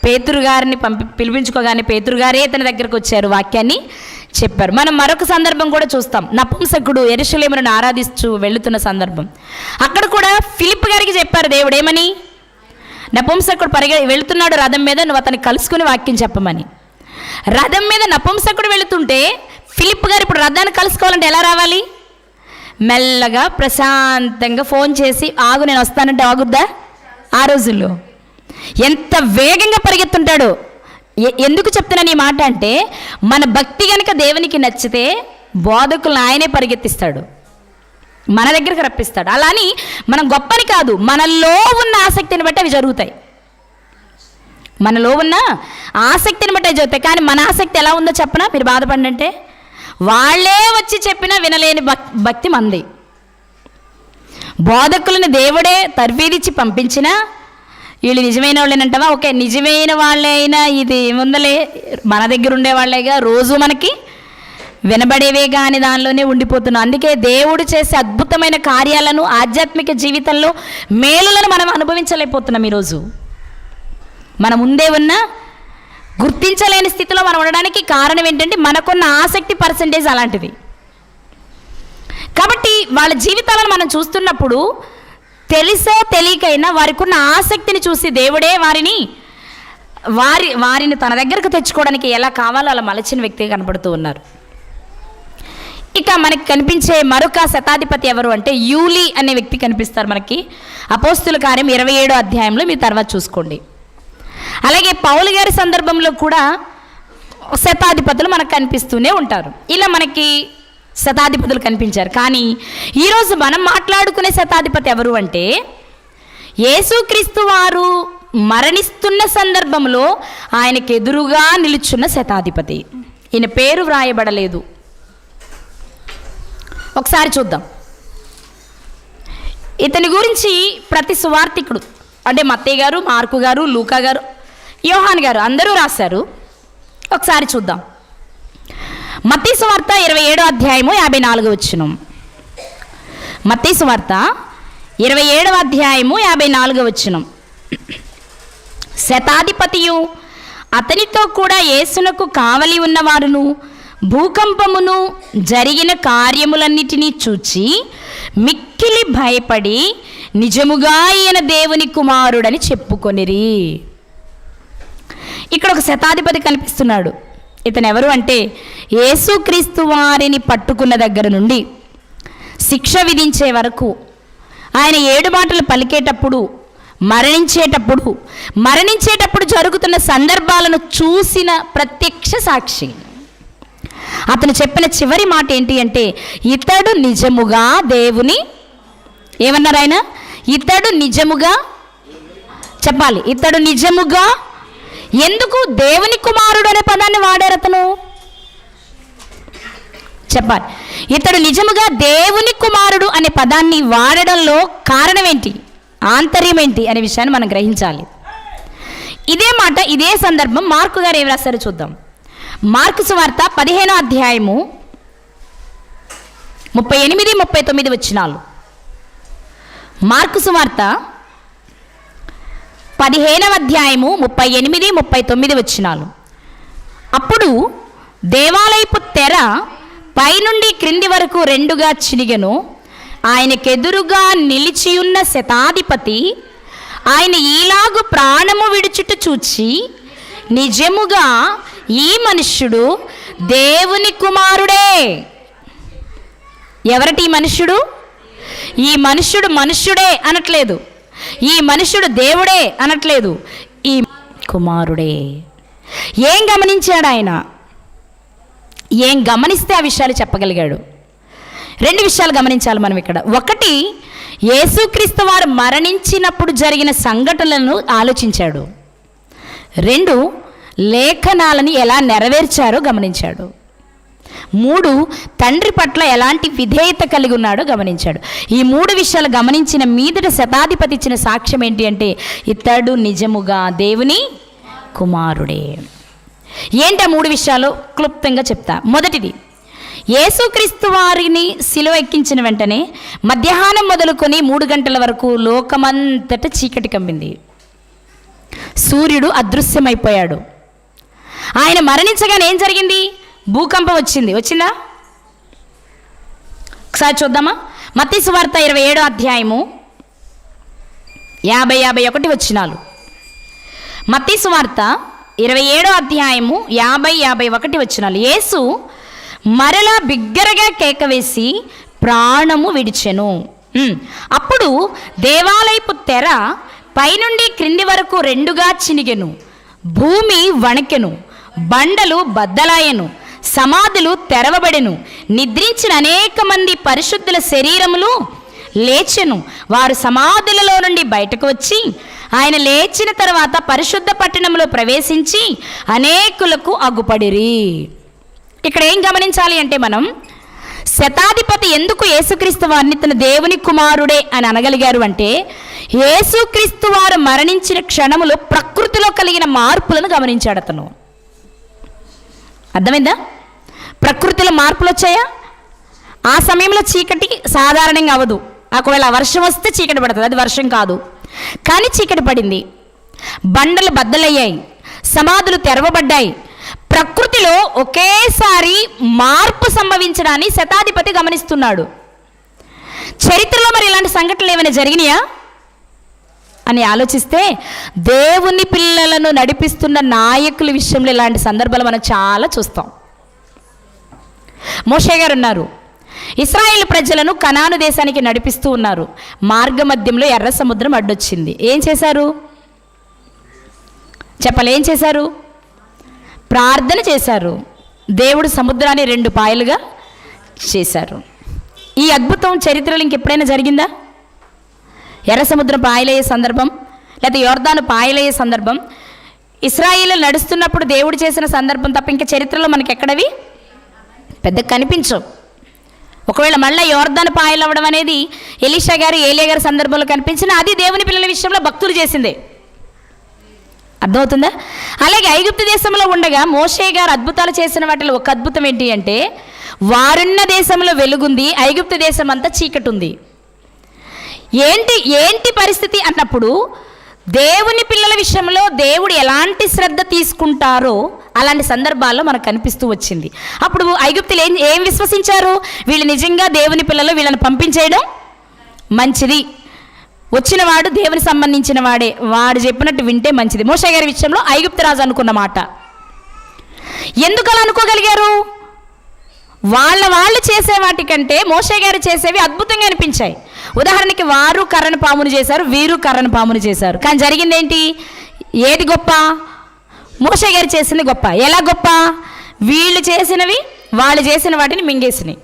పేతురు గారిని పిలిపించుకోగానే పేతురు గారే తన దగ్గరకు వచ్చారు, వాక్యాన్ని చెప్పారు. మనం మరొక సందర్భం కూడా చూస్తాం. నపుంసకుడు యెరూషలేమును ఆరాధిస్తూ వెళుతున్న సందర్భం. అక్కడ కూడా ఫిలిప్ గారికి చెప్పారు దేవుడు ఏమని, నపుంసకుడు వెళుతున్నాడు రథం మీద, నువ్వు అతన్ని కలుసుకుని వాక్యం చెప్పమని. రథం మీద నపుంసకుడు వెళుతుంటే ఫిలిప్ గారు ఇప్పుడు రథాన్ని కలుసుకోవాలంటే ఎలా రావాలి? మెల్లగా ప్రశాంతంగా ఫోన్ చేసి ఆగు నేను వస్తానంటే ఆగుద్దా? ఆ రోజుల్లో ఎంత వేగంగా పరిగెత్తుంటాడు. ఎందుకు చెప్తున్నాను ఈ మాట అంటే, మన భక్తి కనుక దేవునికి నచ్చితే బోధకులను ఆయనే పరిగెత్తిస్తాడు, మన దగ్గరకు రప్పిస్తాడు. అలాని మనం గొప్పని కాదు, మనలో ఉన్న ఆసక్తిని బట్టి అవి జరుగుతాయి. మనలో ఉన్న ఆసక్తిని బట్టి అవి జరుగుతాయి. కానీ మన ఆసక్తి ఎలా ఉందో చెప్పనా? మీరు బాధపడంటే, వాళ్ళే వచ్చి చెప్పినా వినలేని భక్తి మంది. బోధకులను దేవుడే తర్ఫీదిచ్చి పంపించినా వీళ్ళు నిజమైన వాళ్ళేనంటావా? ఓకే, నిజమైన వాళ్ళే అయినా ఇది ఏముందలే, మన దగ్గర ఉండే వాళ్ళేగా, రోజు మనకి వినబడేవే కానీ దానిలోనే ఉండిపోతున్నాం. అందుకే దేవుడు చేసే అద్భుతమైన కార్యాలను, ఆధ్యాత్మిక జీవితంలో మేలులను మనం అనుభవించలేకపోతున్నాం. ఈరోజు మన ముందే ఉన్న గుర్తించలేని స్థితిలో మనం ఉండడానికి కారణం ఏంటంటే, మనకున్న ఆసక్తి పర్సంటేజ్ అలాంటిది. కాబట్టి వాళ్ళ జీవితాలను మనం చూస్తున్నప్పుడు తెలిసో తెలియకైనా వారికి ఉన్న ఆసక్తిని చూసి దేవుడే వారిని తన దగ్గరకు తెచ్చుకోవడానికి ఎలా కావాలో అలా మలచిన వ్యక్తి కనపడుతూ ఉన్నారు. ఇక మనకి కనిపించే మరొక శతాధిపతి ఎవరు అంటే, యూలి అనే వ్యక్తి కనిపిస్తారు మనకి అపోస్తుల కార్యం 27వ అధ్యాయంలో. మీరు తర్వాత చూసుకోండి. అలాగే పౌలు గారి సందర్భంలో కూడా శతాధిపతులు మనకు కనిపిస్తూనే ఉంటారు. ఇలా మనకి శతాధిపతులు కనిపించారు. కానీ ఈరోజు మనం మాట్లాడుకునే శతాధిపతి ఎవరు అంటే యేసుక్రీస్తు వారు మరణిస్తున్న సందర్భంలో ఆయనకు ఎదురుగా నిలుచున్న శతాధిపతి. ఈయన పేరు వ్రాయబడలేదు. ఒకసారి చూద్దాం. ఇతని గురించి ప్రతి సువార్తికుడు అంటే మత్తయి గారు, మార్కు గారు, లూకా గారు, యోహాన్ గారు అందరూ రాశారు. ఒకసారి చూద్దాం. మత్తయి సువార్త 27వ అధ్యాయము 54వ వచనం. మత్తయి సువార్త 27వ అధ్యాయము 54వ వచనం. శతాధిపతియు అతనితో కూడా యేసునకు కావలి ఉన్నవారును భూకంపమును జరిగిన కార్యములన్నిటినీ చూచి మిక్కిలి భయపడి నిజముగా ఈయన దేవుని కుమారుడని చెప్పుకొనిరి. ఇక్కడ ఒక శతాధిపతి కనిపిస్తున్నాడు. ఇతను ఎవరు అంటే యేసుక్రీస్తు వారిని పట్టుకున్న దగ్గర నుండి శిక్ష విధించే వరకు, ఆయన 7 మాటలు పలికేటప్పుడు, మరణించేటప్పుడు జరుగుతున్న సందర్భాలను చూసిన ప్రత్యక్ష సాక్షి. అతను చెప్పిన చివరి మాట ఏంటి అంటే ఇతడు నిజముగా దేవుని ఏమన్నారు ఆయన? ఇతడు నిజముగా చెప్పాలి. ఇతడు నిజముగా ఎందుకు దేవుని కుమారుడు అనే పదాన్ని వాడారు? అతను చెప్పాలి. ఇతడు నిజముగా దేవుని కుమారుడు అనే పదాన్ని వాడడంలో కారణం ఏంటి, ఆంతర్యం ఏంటి అనే విషయాన్ని మనం గ్రహించాలి. ఇదే మాట, ఇదే సందర్భం మార్కు గారు ఏం రాస్తారో చూద్దాం. మార్కు సువార్త 15వ అధ్యాయము 38, 39 వచనాలు. మార్కు సువార్త 15వ అధ్యాయము 38, 39 వచనాలు. అప్పుడు దేవాలయపు తెర పైనుండి క్రింది వరకు 2గా చినిగెను. ఆయనకెదురుగా నిలిచియున్న శతాధిపతి ఆయన ఈలాగు ప్రాణము విడుచుట చూచి నిజముగా ఈ మనుష్యుడు దేవుని కుమారుడే. ఎవరటి ఈ మనుష్యుడు? ఈ మనుష్యుడు మనుష్యుడే అనట్లేదు, ఈ మనుష్యుడు దేవుడే అనట్లేదు, ఈ కుమారుడే. ఏం గమనించాడు ఆయన? ఏం గమనిస్తే ఆ విషయాలు చెప్పగలిగాడు? 2 విషయాలు గమనించాలి మనం ఇక్కడ. ఒకటి, యేసుక్రీస్తు వారు మరణించినప్పుడు జరిగిన సంఘటనలను ఆలోచించాడు. 2, లేఖనాలను ఎలా నెరవేర్చారో గమనించాడు. 3, తండ్రి పట్ల ఎలాంటి విధేయత కలిగి ఉన్నాడో గమనించాడు. ఈ 3 విషయాలు గమనించిన మీదట శతాధిపతి ఇచ్చిన సాక్ష్యం ఏంటి అంటే ఇతడు నిజముగా దేవుని కుమారుడే. ఏంటి ఆ 3 విషయాలు క్లుప్తంగా చెప్తా. మొదటిది, యేసుక్రీస్తు వారిని సిలువ ఎక్కించిన వెంటనే మధ్యాహ్నం మొదలుకొని 3 గంటల వరకు లోకమంతట చీకటి కమ్మింది. సూర్యుడు అదృశ్యమైపోయాడు. ఆయన మరణించగానే ఏం జరిగింది? భూకంపం వచ్చిందా? ఒకసారి చూద్దామా. మత్తయి సువార్త 27వ అధ్యాయము 50, 51 వచనాలు. మత్తయి సువార్త 27వ అధ్యాయము 50, 51 వచనాలు. యేసు మరలా బిగ్గరగా కేక వేసి ప్రాణము విడిచెను. అప్పుడు దేవాలయపు తెర పైనుండి క్రింది వరకు 2గా చినిగెను. భూమి వణకెను, బండలు బద్దలాయెను, సమాధులు తెరవబడెను. నిద్రించిన అనేక మంది పరిశుద్ధుల శరీరములు లేచెను. వారు సమాధులలో నుండి బయటకు వచ్చి ఆయన లేచిన తర్వాత పరిశుద్ధ పట్టణంలో ప్రవేశించి అనేకులకు అగుపడిరి. ఇక్కడ ఏం గమనించాలి అంటే మనం శతాధిపతి ఎందుకు యేసుక్రీస్తు వారిని తన దేవుని కుమారుడే అని అనగలిగారు అంటే యేసుక్రీస్తు వారు మరణించిన క్షణములో ప్రకృతిలో కలిగిన మార్పులను గమనించాడు అతను. అర్థమైందా? ప్రకృతిలో మార్పులు వచ్చాయా? ఆ సమయంలో చీకటి సాధారణంగా అవ్వదు. ఒకవేళ వర్షం వస్తే చీకటి పడుతుంది, అది వర్షం కాదు. కానీ చీకటి పడింది, బండలు బద్దలయ్యాయి, సమాధులు తెరవబడ్డాయి. ప్రకృతిలో ఒకేసారి మార్పు సంభవించడాన్ని శతాధిపతి గమనిస్తున్నాడు. చరిత్రలో మరి ఇలాంటి సంఘటనలు ఏమైనా జరిగినాయా అని ఆలోచిస్తే దేవుని పిల్లలను నడిపిస్తున్న నాయకుల విషయంలో ఇలాంటి సందర్భాలు మనం చాలా చూస్తాం. మోషే గారు ఉన్నారు, ఇశ్రాయేలు ప్రజలను కనాను దేశానికి నడిపిస్తూ ఉన్నారు. మార్గ మధ్యంలో ఎర్ర సముద్రం అడ్డొచ్చింది. ఏం చేశారు చెప్పాలి? ఏం చేశారు? ప్రార్థన చేశారు. దేవుడు సముద్రాన్ని 2 పాయలుగా చేశారు. ఈ అద్భుతం చరిత్రలో ఇంకెప్పుడైనా జరిగిందా? ఎర్ర సముద్రం పాయలయ్యే సందర్భం, లేకపోతే యోర్దాను పాయలయ్యే సందర్భం, ఇశ్రాయేలు నడుస్తున్నప్పుడు దేవుడు చేసిన సందర్భం తప్ప ఇంకా చరిత్రలో మనకి ఎక్కడవి పెద్ద కనిపించవు. ఒకవేళ మళ్ళీ యోర్దాను పాయలు అవ్వడం అనేది ఎలీషా గారు ఏలియా గారి సందర్భంలో కనిపించిన అది దేవుని పిల్లల విషయంలో భక్తులు చేసిందే. అర్థమవుతుందా? అలాగే ఐగుప్తు దేశంలో ఉండగా మోషే గారు అద్భుతాలు చేసిన వాటిలో ఒక అద్భుతం ఏంటి అంటే, వారున్న దేశంలో వెలుగుంది, ఐగుప్తు దేశం అంతా చీకటి ఉంది. ఏంటి పరిస్థితి అన్నప్పుడు దేవుని పిల్లల విషయంలో దేవుడు ఎలాంటి శ్రద్ధ తీసుకుంటారో అలాంటి సందర్భాల్లో మనకు కనిపిస్తూ వచ్చింది. అప్పుడు ఐగుప్తులు ఏం విశ్వసించారు? వీళ్ళు నిజంగా దేవుని పిల్లలు, వీళ్ళని పంపించేయడం మంచిది, వచ్చినవాడు దేవుని సంబంధించిన వాడే, వాడు చెప్పినట్టు వింటే మంచిది. మోషే గారి విషయంలో ఐగుప్తు రాజు అనుకున్న మాట. ఎందుకు అలా అనుకోగలిగారు? వాళ్ళు చేసే వాటికంటే మోషే గారు చేసేవి అద్భుతంగా అనిపించాయి. ఉదాహరణకి వారు కర్రను పామును చేశారు, వీరు కర్రను పామును చేశారు. కానీ జరిగింది ఏంటి? ఏది గొప్ప? మోషే గారు చేసింది గొప్ప. ఎలా గొప్ప? వీళ్ళు చేసినవి వాళ్ళు చేసిన వాటిని మింగేసినాయి.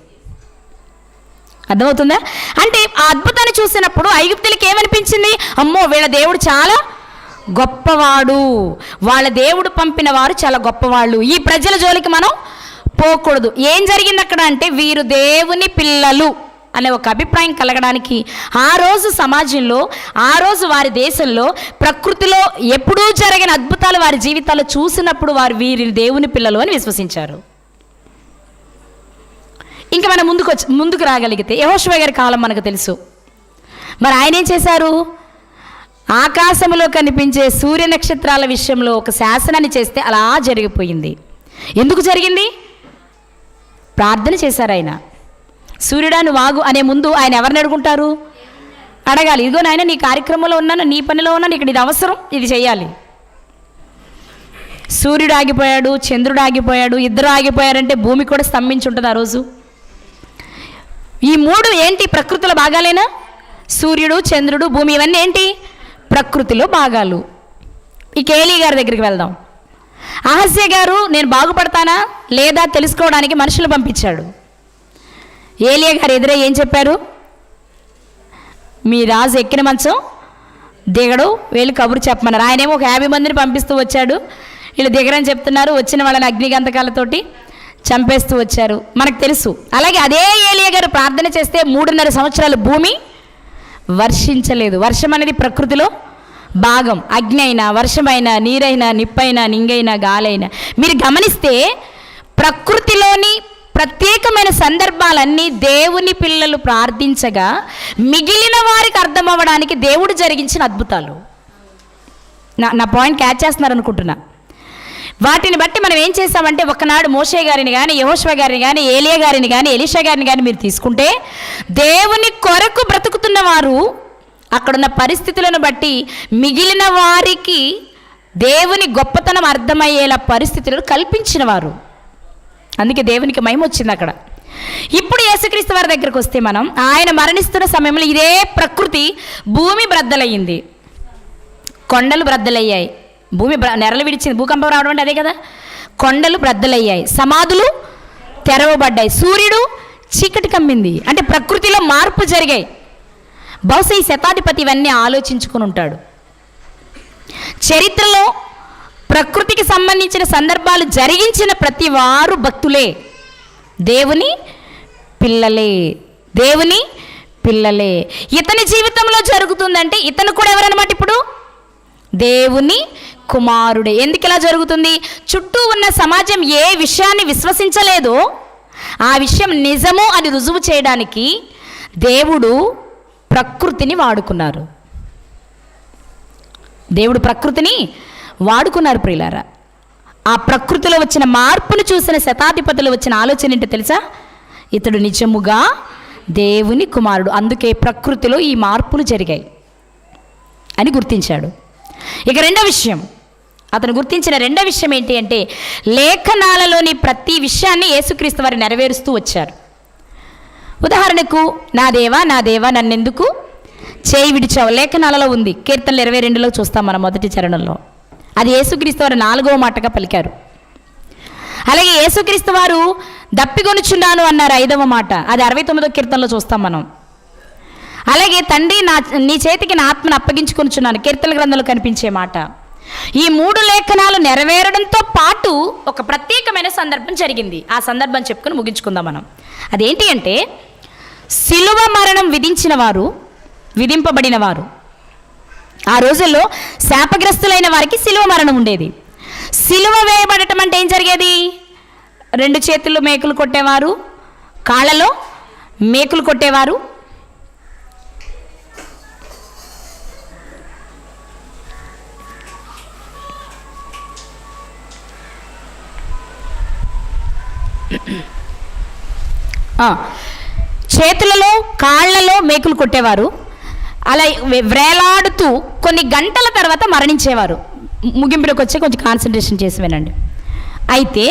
అర్థమవుతుందా? అంటే ఆ అద్భుతాన్ని చూసినప్పుడు ఐగుప్తులకి ఏమనిపించింది? అమ్మో, వీళ్ళ దేవుడు చాలా గొప్పవాడు, వాళ్ళ దేవుడు పంపిన వారు చాలా గొప్పవాళ్ళు, ఈ ప్రజల జోలికి మనం పోకూడదు. ఏం జరిగింది అక్కడ అంటే, వీరు దేవుని పిల్లలు అనే ఒక అభిప్రాయం కలగడానికి ఆ రోజు సమాజంలో, ఆ రోజు వారి దేశంలో, ప్రకృతిలో ఎప్పుడూ జరిగిన అద్భుతాలు వారి జీవితాల్లో చూసినప్పుడు వారు వీరి దేవుని పిల్లలు అని విశ్వసించారు. ఇంకా మనం ముందుకు రాగలిగితే యెహోషువ గారి కాలం మనకు తెలుసు. మరి ఆయన ఏం చేశారు? ఆకాశంలో కనిపించే సూర్య నక్షత్రాల విషయంలో ఒక శాసనాన్ని చేస్తే అలా జరిగిపోయింది. ఎందుకు జరిగింది? ప్రార్థన చేశారు ఆయన. సూర్యుడా నువ్వు ఆగు అనే ముందు ఆయన ఎవరిని అడుగుంటారు? అడగాలి. ఇదిగో నాయన, నీ కార్యక్రమంలో ఉన్నాను, నీ పనిలో ఉన్నాను, ఇక్కడ ఇది అవసరం, ఇది చేయాలి. సూర్యుడు ఆగిపోయాడు, చంద్రుడు ఆగిపోయాడు, ఇద్దరు ఆగిపోయారంటే భూమి కూడా స్తంభించి ఉంటుంది ఆ రోజు. ఈ మూడు ఏంటి? ప్రకృతిలో భాగాలేనా? సూర్యుడు, చంద్రుడు, భూమి, ఇవన్నీ ఏంటి? ప్రకృతిలో భాగాలు. ఇక ఏలీ గారి దగ్గరికి వెళ్దాం. అహజ్యా గారు నేను బాగుపడతానా లేదా తెలుసుకోవడానికి మనుషులు పంపించాడు. ఏలియా గారు ఎదురే ఏం చెప్పారు? మీ రాజు ఎక్కిన మంచం దిగడు, వీళ్ళు కబురు చెప్పమన్నారు. ఆయనేమో ఒక 50 మందిని పంపిస్తూ వచ్చాడు. వీళ్ళు దిగరని చెప్తున్నారు. వచ్చిన వాళ్ళని అగ్నిగంధకాలతోటి చంపేస్తూ వచ్చారు. మనకు తెలుసు. అలాగే అదే ఏలియా గారు ప్రార్థన చేస్తే 3.5 సంవత్సరాలు భూమి వర్షించలేదు. వర్షం అనేది ప్రకృతిలో భాగం. అగ్ని అయినా, వర్షమైనా, నీరైనా, నిప్పైనా, నింగైనా, గాలైనా. మీరు గమనిస్తే ప్రకృతిలోని ప్రత్యేకమైన సందర్భాలన్నీ దేవుని పిల్లలు ప్రార్థించగా మిగిలిన వారికి అర్థం అవ్వడానికి దేవుడు జరిగించిన అద్భుతాలు. నా పాయింట్ క్యాచ్ చేస్తున్నారు అనుకుంటున్నా. వాటిని బట్టి మనం ఏం చేస్తామంటే, ఒకనాడు మోషే గారిని కానీ, యెహోషువ గారిని కానీ, ఏలియా గారిని కానీ, ఎలీషా గారిని కానీ మీరు తీసుకుంటే, దేవుని కొరకు బ్రతుకుతున్న వారు అక్కడున్న పరిస్థితులను బట్టి మిగిలిన వారికి దేవుని గొప్పతనం అర్థమయ్యేలా పరిస్థితులను కల్పించిన వారు. అందుకే దేవునికి మహిమ వచ్చింది అక్కడ. ఇప్పుడు యేసుక్రీస్తు వారి దగ్గరకు వస్తే, మనం ఆయన మరణిస్తున్న సమయంలో ఇదే ప్రకృతి భూమి బ్రద్దలయ్యింది, కొండలు బ్రద్దలయ్యాయి, భూమి నెరలు విడిచింది. భూకంపం రావడం అంటే అదే కదా. కొండలు బ్రద్దలయ్యాయి, సమాధులు తెరవబడ్డాయి, సూర్యుడు చీకటి కమ్మింది. అంటే ప్రకృతిలో మార్పు జరిగాయి. బహుశా ఈ శతాధిపతి ఇవన్నీ ఆలోచించుకుని ఉంటాడు. చరిత్రలో ప్రకృతికి సంబంధించిన సందర్భాలు జరిగించిన ప్రతి వారు భక్తులే, దేవుని పిల్లలే, దేవుని పిల్లలే. ఇతని జీవితంలో జరుగుతుందంటే ఇతను కూడా ఎవరన్నమాట? ఇప్పుడు దేవుని కుమారుడే. ఎందుకు ఇలా జరుగుతుంది? చుట్టూ ఉన్న సమాజం ఏ విషయాన్ని విశ్వసించలేదో ఆ విషయం నిజము అని రుజువు చేయడానికి దేవుడు ప్రకృతిని వాడుకున్నారు. దేవుడు ప్రకృతిని వాడుకున్నారు ప్రియులారా. ఆ ప్రకృతిలో వచ్చిన మార్పును చూసిన శతాధిపతులు వచ్చిన ఆలోచన ఏంటో తెలుసా? ఇతడు నిజముగా దేవుని కుమారుడు, అందుకే ప్రకృతిలో ఈ మార్పులు జరిగాయి అని గుర్తించాడు. ఇక రెండో విషయం, అతను గుర్తించిన రెండో విషయం ఏంటి అంటే, లేఖనాలలోని ప్రతి విషయాన్ని యేసుక్రీస్తు వారు నెరవేరుస్తూ వచ్చారు. ఉదాహరణకు, నా దేవా నా దేవా నన్నెందుకు చేయి విడిచావు లేఖనాలలో ఉంది. కీర్తనలు 22లో చూస్తాం మనం మొదటి చరణంలో. అది యేసుక్రీస్తు వారు 4వ మాటగా పలికారు. అలాగే యేసుక్రీస్తు వారు దప్పిగొనుచున్నాను అన్నారు 5వ మాట. అది 69వ కీర్తనలో చూస్తాం మనం. అలాగే తండ్రి నీ చేతికి నా ఆత్మను అప్పగించుకొనుచున్నాను, కీర్తన గ్రంథంలో కనిపించే మాట. ఈ 3 లేఖనాలు నెరవేరడంతో పాటు ఒక ప్రత్యేకమైన సందర్భం జరిగింది. ఆ సందర్భం చెప్పుకొని ముగించుకుందాం మనం. అదేంటి అంటే, శిలువ మరణం విధింపబడిన వారు, ఆ రోజుల్లో శాపగ్రస్తులైన వారికి శిలువ మరణం ఉండేది. శిలువ వేయబడటం అంటే ఏం జరిగేది? 2 చేతుల్లో మేకులు కొట్టేవారు, కాళ్ళలో మేకులు కొట్టేవారు. చేతులలో కాళ్ళలో మేకులు కొట్టేవారు. అలా వ్రేలాడుతూ కొన్ని గంటల తర్వాత మరణించేవారు. ముగింపులోకి వచ్చి కొంచెం కాన్సన్ట్రేషన్ చేసి వినండి. అయితే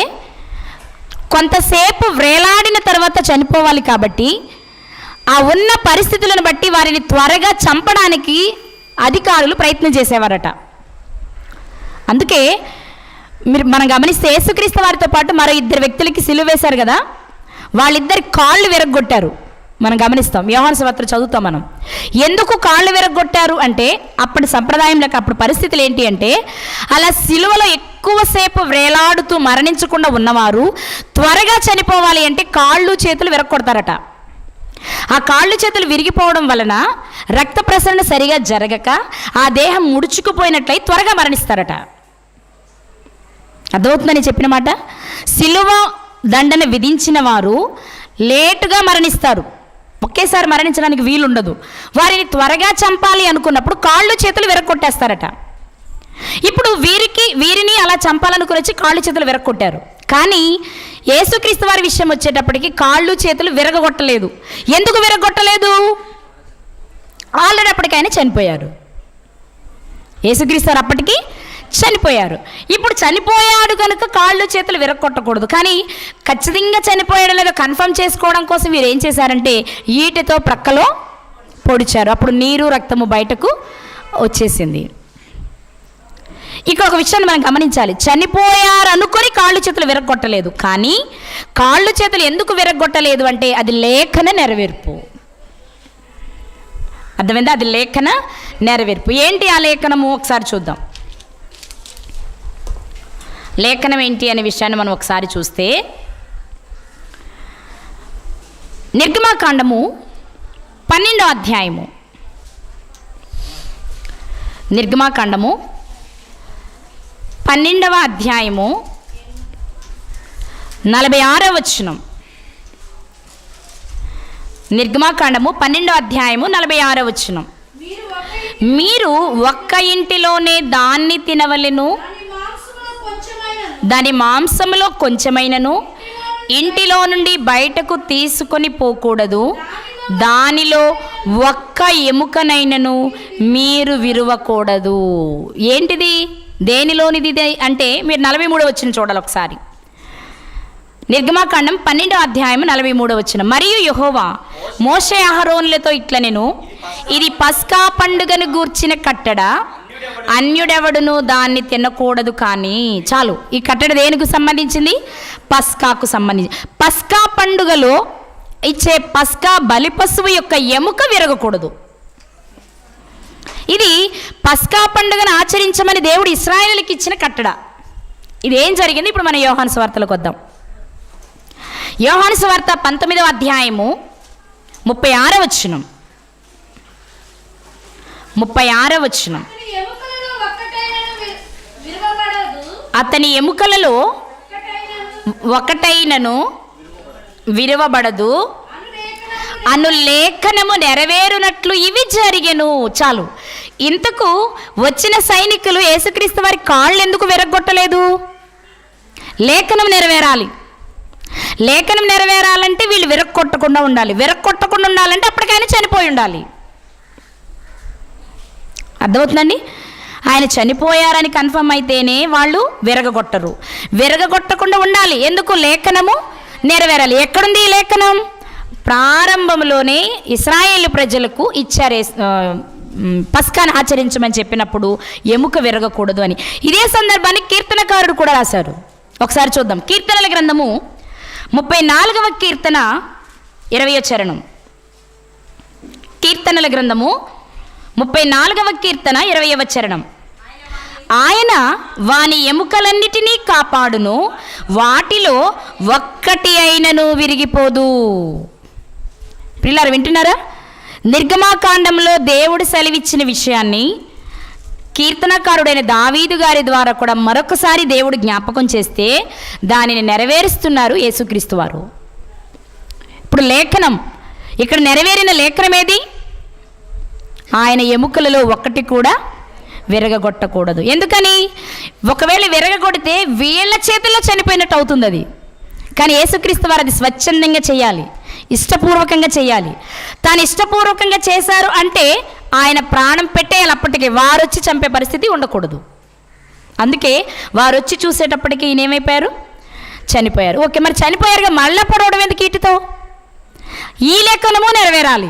కొంతసేపు వ్రేలాడిన తర్వాత చనిపోవాలి కాబట్టి ఆ ఉన్న పరిస్థితులను బట్టి వారిని త్వరగా చంపడానికి అధికారులు ప్రయత్నం చేసేవారట. అందుకే మనం గమనిస్తే యేసుక్రీస్తు వారితో పాటు మరో 2 వ్యక్తులకి సిలువ వేశారు కదా, వాళ్ళిద్దరి కాళ్ళు విరగొట్టారు. మనం గమనిస్తాం, యోహాను సువార్త చదువుతాం మనం. ఎందుకు కాళ్ళు విరగొట్టారు అంటే, అప్పటి సంప్రదాయంలోకి అప్పుడు పరిస్థితులు ఏంటి అంటే, అలా సిలువలో ఎక్కువసేపు వేలాడుతూ మరణించకుండా ఉన్నవారు త్వరగా చనిపోవాలి అంటే కాళ్ళు చేతులు విరగొడతారట. ఆ కాళ్ళు చేతులు విరిగిపోవడం వలన రక్త ప్రసరణ సరిగా జరగక ఆ దేహం ముడుచుకుపోయినట్లయి త్వరగా మరణిస్తారట. అర్థమవుతుందని చెప్పిన మాట. సిలువ దండన విధించిన వారు లేటుగా మరణిస్తారు, ఒకేసారి మరణించడానికి వీలుండదు. వారిని త్వరగా చంపాలి అనుకున్నప్పుడు కాళ్ళు చేతులు విరగొట్టేస్తారట. ఇప్పుడు వీరిని అలా చంపాలనుకుని వచ్చి కాళ్ళు చేతులు విరగొట్టారు. కానీ యేసుక్రీస్తు వారి విషయం వచ్చేటప్పటికి కాళ్ళు చేతులు విరగొట్టలేదు. ఎందుకు విరగొట్టలేదు? ఆల్రెడీ అప్పటికైనా చనిపోయారు. యేసుక్రీస్తు వారు అప్పటికి చనిపోయారు. ఇప్పుడు చనిపోయాడు కనుక కాళ్ళు చేతులు విరగొట్టకూడదు. కానీ ఖచ్చితంగా చనిపోయాడో లేదో కన్ఫర్మ్ చేసుకోవడం కోసం వీరు ఏం చేశారంటే ఈటెతో ప్రక్కలో పొడిచారు. అప్పుడు నీరు రక్తము బయటకు వచ్చేసింది. ఇక్కడ ఒక విషయాన్ని మనం గమనించాలి. చనిపోయారు అనుకొని కాళ్ళు చేతులు విరగొట్టలేదు. కానీ కాళ్ళు చేతులు ఎందుకు విరగొట్టలేదు అంటే అది లేఖన నెరవేర్పు. అర్థమైందా? అది లేఖన నెరవేర్పు. ఏంటి ఆ లేఖనము? ఒకసారి చూద్దాం. లేఖనం ఏంటి అనే విషయాన్ని మనం ఒకసారి చూస్తే, నిర్గమాకాండము 12వ అధ్యాయము, నిర్గమాకాండము 12వ అధ్యాయము 46వ వచనం. నిర్గమాకాండము 12వ అధ్యాయము 46వ వచనం. మీరు ఒక్క ఇంటిలోనే దాన్ని తినవలెను, దాని మాంసములో కొంచెమైనను ఇంటిలో నుండి బయటకు తీసుకొని పోకూడదు, దానిలో ఒక్క ఎముకనైనను మీరు విరువకూడదు. ఏంటిది? దేనిలోనిది అంటే మీరు 43వ వచనం చూడాలి ఒకసారి. నిర్గమాకాండం 12వ అధ్యాయం 43వ వచనం. మరియు యెహోవా మోషే అహరోనులతో ఇట్లనెను, ఇది పస్కా పండుగను గూర్చిన కట్టడ, అన్యుడెవడును దాన్ని తినకూడదు. కానీ చాలు, ఈ కట్టడ దేనికి సంబంధించింది? పస్కాకు సంబంధించి. పస్కా పండుగలో ఇచ్చే పస్కా బలి పశువు యొక్క ఎముక విరగకూడదు. ఇది పస్కా పండుగను ఆచరించమని దేవుడు ఇశ్రాయేలుకి ఇచ్చిన కట్టడ. ఇదేం జరిగింది? ఇప్పుడు మన యోహాను సువార్తలకు వద్దాం. యోహాను సువార్త 19వ అధ్యాయము 36వ వచనం. 36వ వచనం. అతని ఎముకలలో ఒకటైనను విరవబడదు అను లేఖనము నెరవేరునట్లు ఇవి జరిగెను. చాలు. ఇంతకు వచ్చిన సైనికులు యేసుక్రీస్తు వారి కాళ్ళు ఎందుకు విరగొట్టలేదు? లేఖనం నెరవేరాలి. లేఖనం నెరవేరాలంటే వీళ్ళు విరగొట్టకుండా ఉండాలి. విరగొట్టకుండా ఉండాలంటే అప్పటికైనా చనిపోయి ఉండాలి. అర్థమవుతుందండి? ఆయన చనిపోయారని కన్ఫర్మ్ అయితేనే వాళ్ళు విరగొట్టరు. విరగొట్టకుండా ఉండాలి. ఎందుకు? లేఖనము నెరవేరాలి. ఎక్కడుంది ఈ లేఖనం? ప్రారంభంలోనే ఇశ్రాయేలు ప్రజలకు ఇచ్చారు, పస్కాను ఆచరించమని చెప్పినప్పుడు ఎముక విరగకూడదు అని. ఇదే సందర్భాన్ని కీర్తనకారుడు కూడా రాశారు. ఒకసారి చూద్దాం. కీర్తనల గ్రంథము 34వ కీర్తన 20వ చరణం. కీర్తనల గ్రంథము 34వ కీర్తన 20వ చరణం. ఆయన వాని ఎముకలన్నిటినీ కాపాడును, వాటిలో ఒక్కటి అయినను విరిగిపోదు. పిల్లలు వింటున్నారా? నిర్గమాకాండంలో దేవుడు సెలవిచ్చిన విషయాన్ని కీర్తనకారుడైన దావీదు గారి ద్వారా కూడా మరొకసారి దేవుడు జ్ఞాపకం చేస్తే దానిని నెరవేరుస్తున్నారు యేసుక్రీస్తు వారు. ఇప్పుడు లేఖనం, ఇక్కడ నెరవేరిన లేఖనం ఏది? ఆయన ఎముకలలో ఒక్కటి కూడా విరగగొట్టకూడదు. ఎందుకని? ఒకవేళ విరగగొడితే వీళ్ళ చేతుల్లో చనిపోయినట్టు అవుతుంది అది. కానీ యేసుక్రీస్తు వారు అది స్వచ్ఛందంగా చేయాలి, ఇష్టపూర్వకంగా చేయాలి. తాను ఇష్టపూర్వకంగా చేశారు అంటే ఆయన ప్రాణం పెట్టేయాలి. అప్పటికి వారు వచ్చి చంపే పరిస్థితి ఉండకూడదు. అందుకే వారు వచ్చి చూసేటప్పటికి ఈయన ఏమైపోయారు? చనిపోయారు. ఓకే, మరి చనిపోయారుగా మళ్ళా పొడవడం ఎందుకు ఈటితో? ఈ లేఖనము నెరవేరాలి.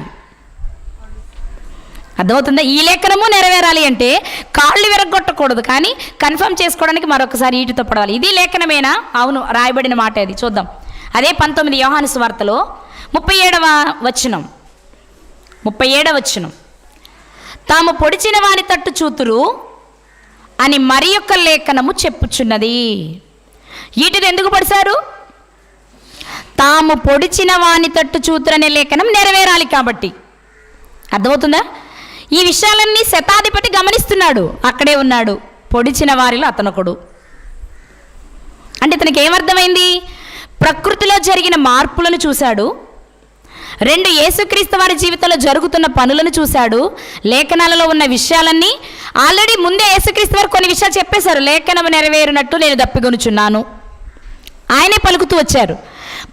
అర్థమవుతుందా? ఈ లేఖనము నెరవేరాలి అంటే కాళ్ళు విరగొట్టకూడదు, కానీ కన్ఫర్మ్ చేసుకోవడానికి మరొకసారి ఈటితో పడవాలి. ఇది లేఖనమేనా? అవును, రాయబడిన మాట అది. చూద్దాం. అదే 19 యోహాను సువార్తలో 37వ వచనం. తాము పొడిచిన వాని తట్టు చూతురు అని మరి యొక్క లేఖనము చెప్పుచున్నది. ఈటిని ఎందుకు పొడిచారు? తాము పొడిచిన వాని తట్టు చూతురు అనే లేఖనం నెరవేరాలి కాబట్టి. అర్థమవుతుందా? ఈ విషయాలన్నీ శతాధిపతి గమనిస్తున్నాడు, అక్కడే ఉన్నాడు. పొడిచిన వారిలో అతనొకడు. అంటే ఇతనికి ఏమర్థమైంది? ప్రకృతిలో జరిగిన మార్పులను చూశాడు, 2 యేసుక్రీస్తు వారి జీవితంలో జరుగుతున్న పనులను చూశాడు, లేఖనాలలో ఉన్న విషయాలన్నీ ఆల్రెడీ ముందే యేసుక్రీస్తు వారు కొన్ని విషయాలు చెప్పేశారు. లేఖనము నెరవేరినట్టు నేను దప్పిగొనుచున్నాను. ఆయనే పలుకుతూ వచ్చారు.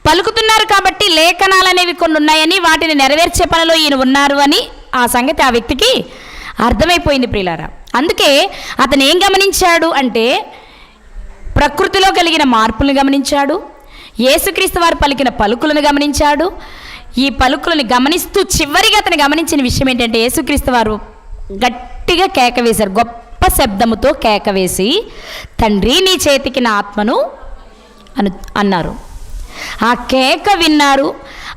పలుకుతున్నారు కాబట్టి లేఖనాలు అనేవి కొన్ని ఉన్నాయని, వాటిని నెరవేర్చే పనిలో ఈయన ఉన్నారు అని ఆ సంగతి ఆ వ్యక్తికి అర్థమైపోయింది ప్రియులారా. అందుకే అతను ఏం గమనించాడు అంటే ప్రకృతిలో కలిగిన మార్పులను గమనించాడు, యేసుక్రీస్తు వారు పలికిన పలుకులను గమనించాడు. ఈ పలుకులను గమనిస్తూ చివరిగా అతను గమనించిన విషయం ఏంటంటే యేసుక్రీస్తు వారు గట్టిగా కేక వేశారు. గొప్ప శబ్దముతో కేక వేసి, తండ్రి నీ చేతికి నా ఆత్మను అన్నారు. ఆ కేక విన్నారు.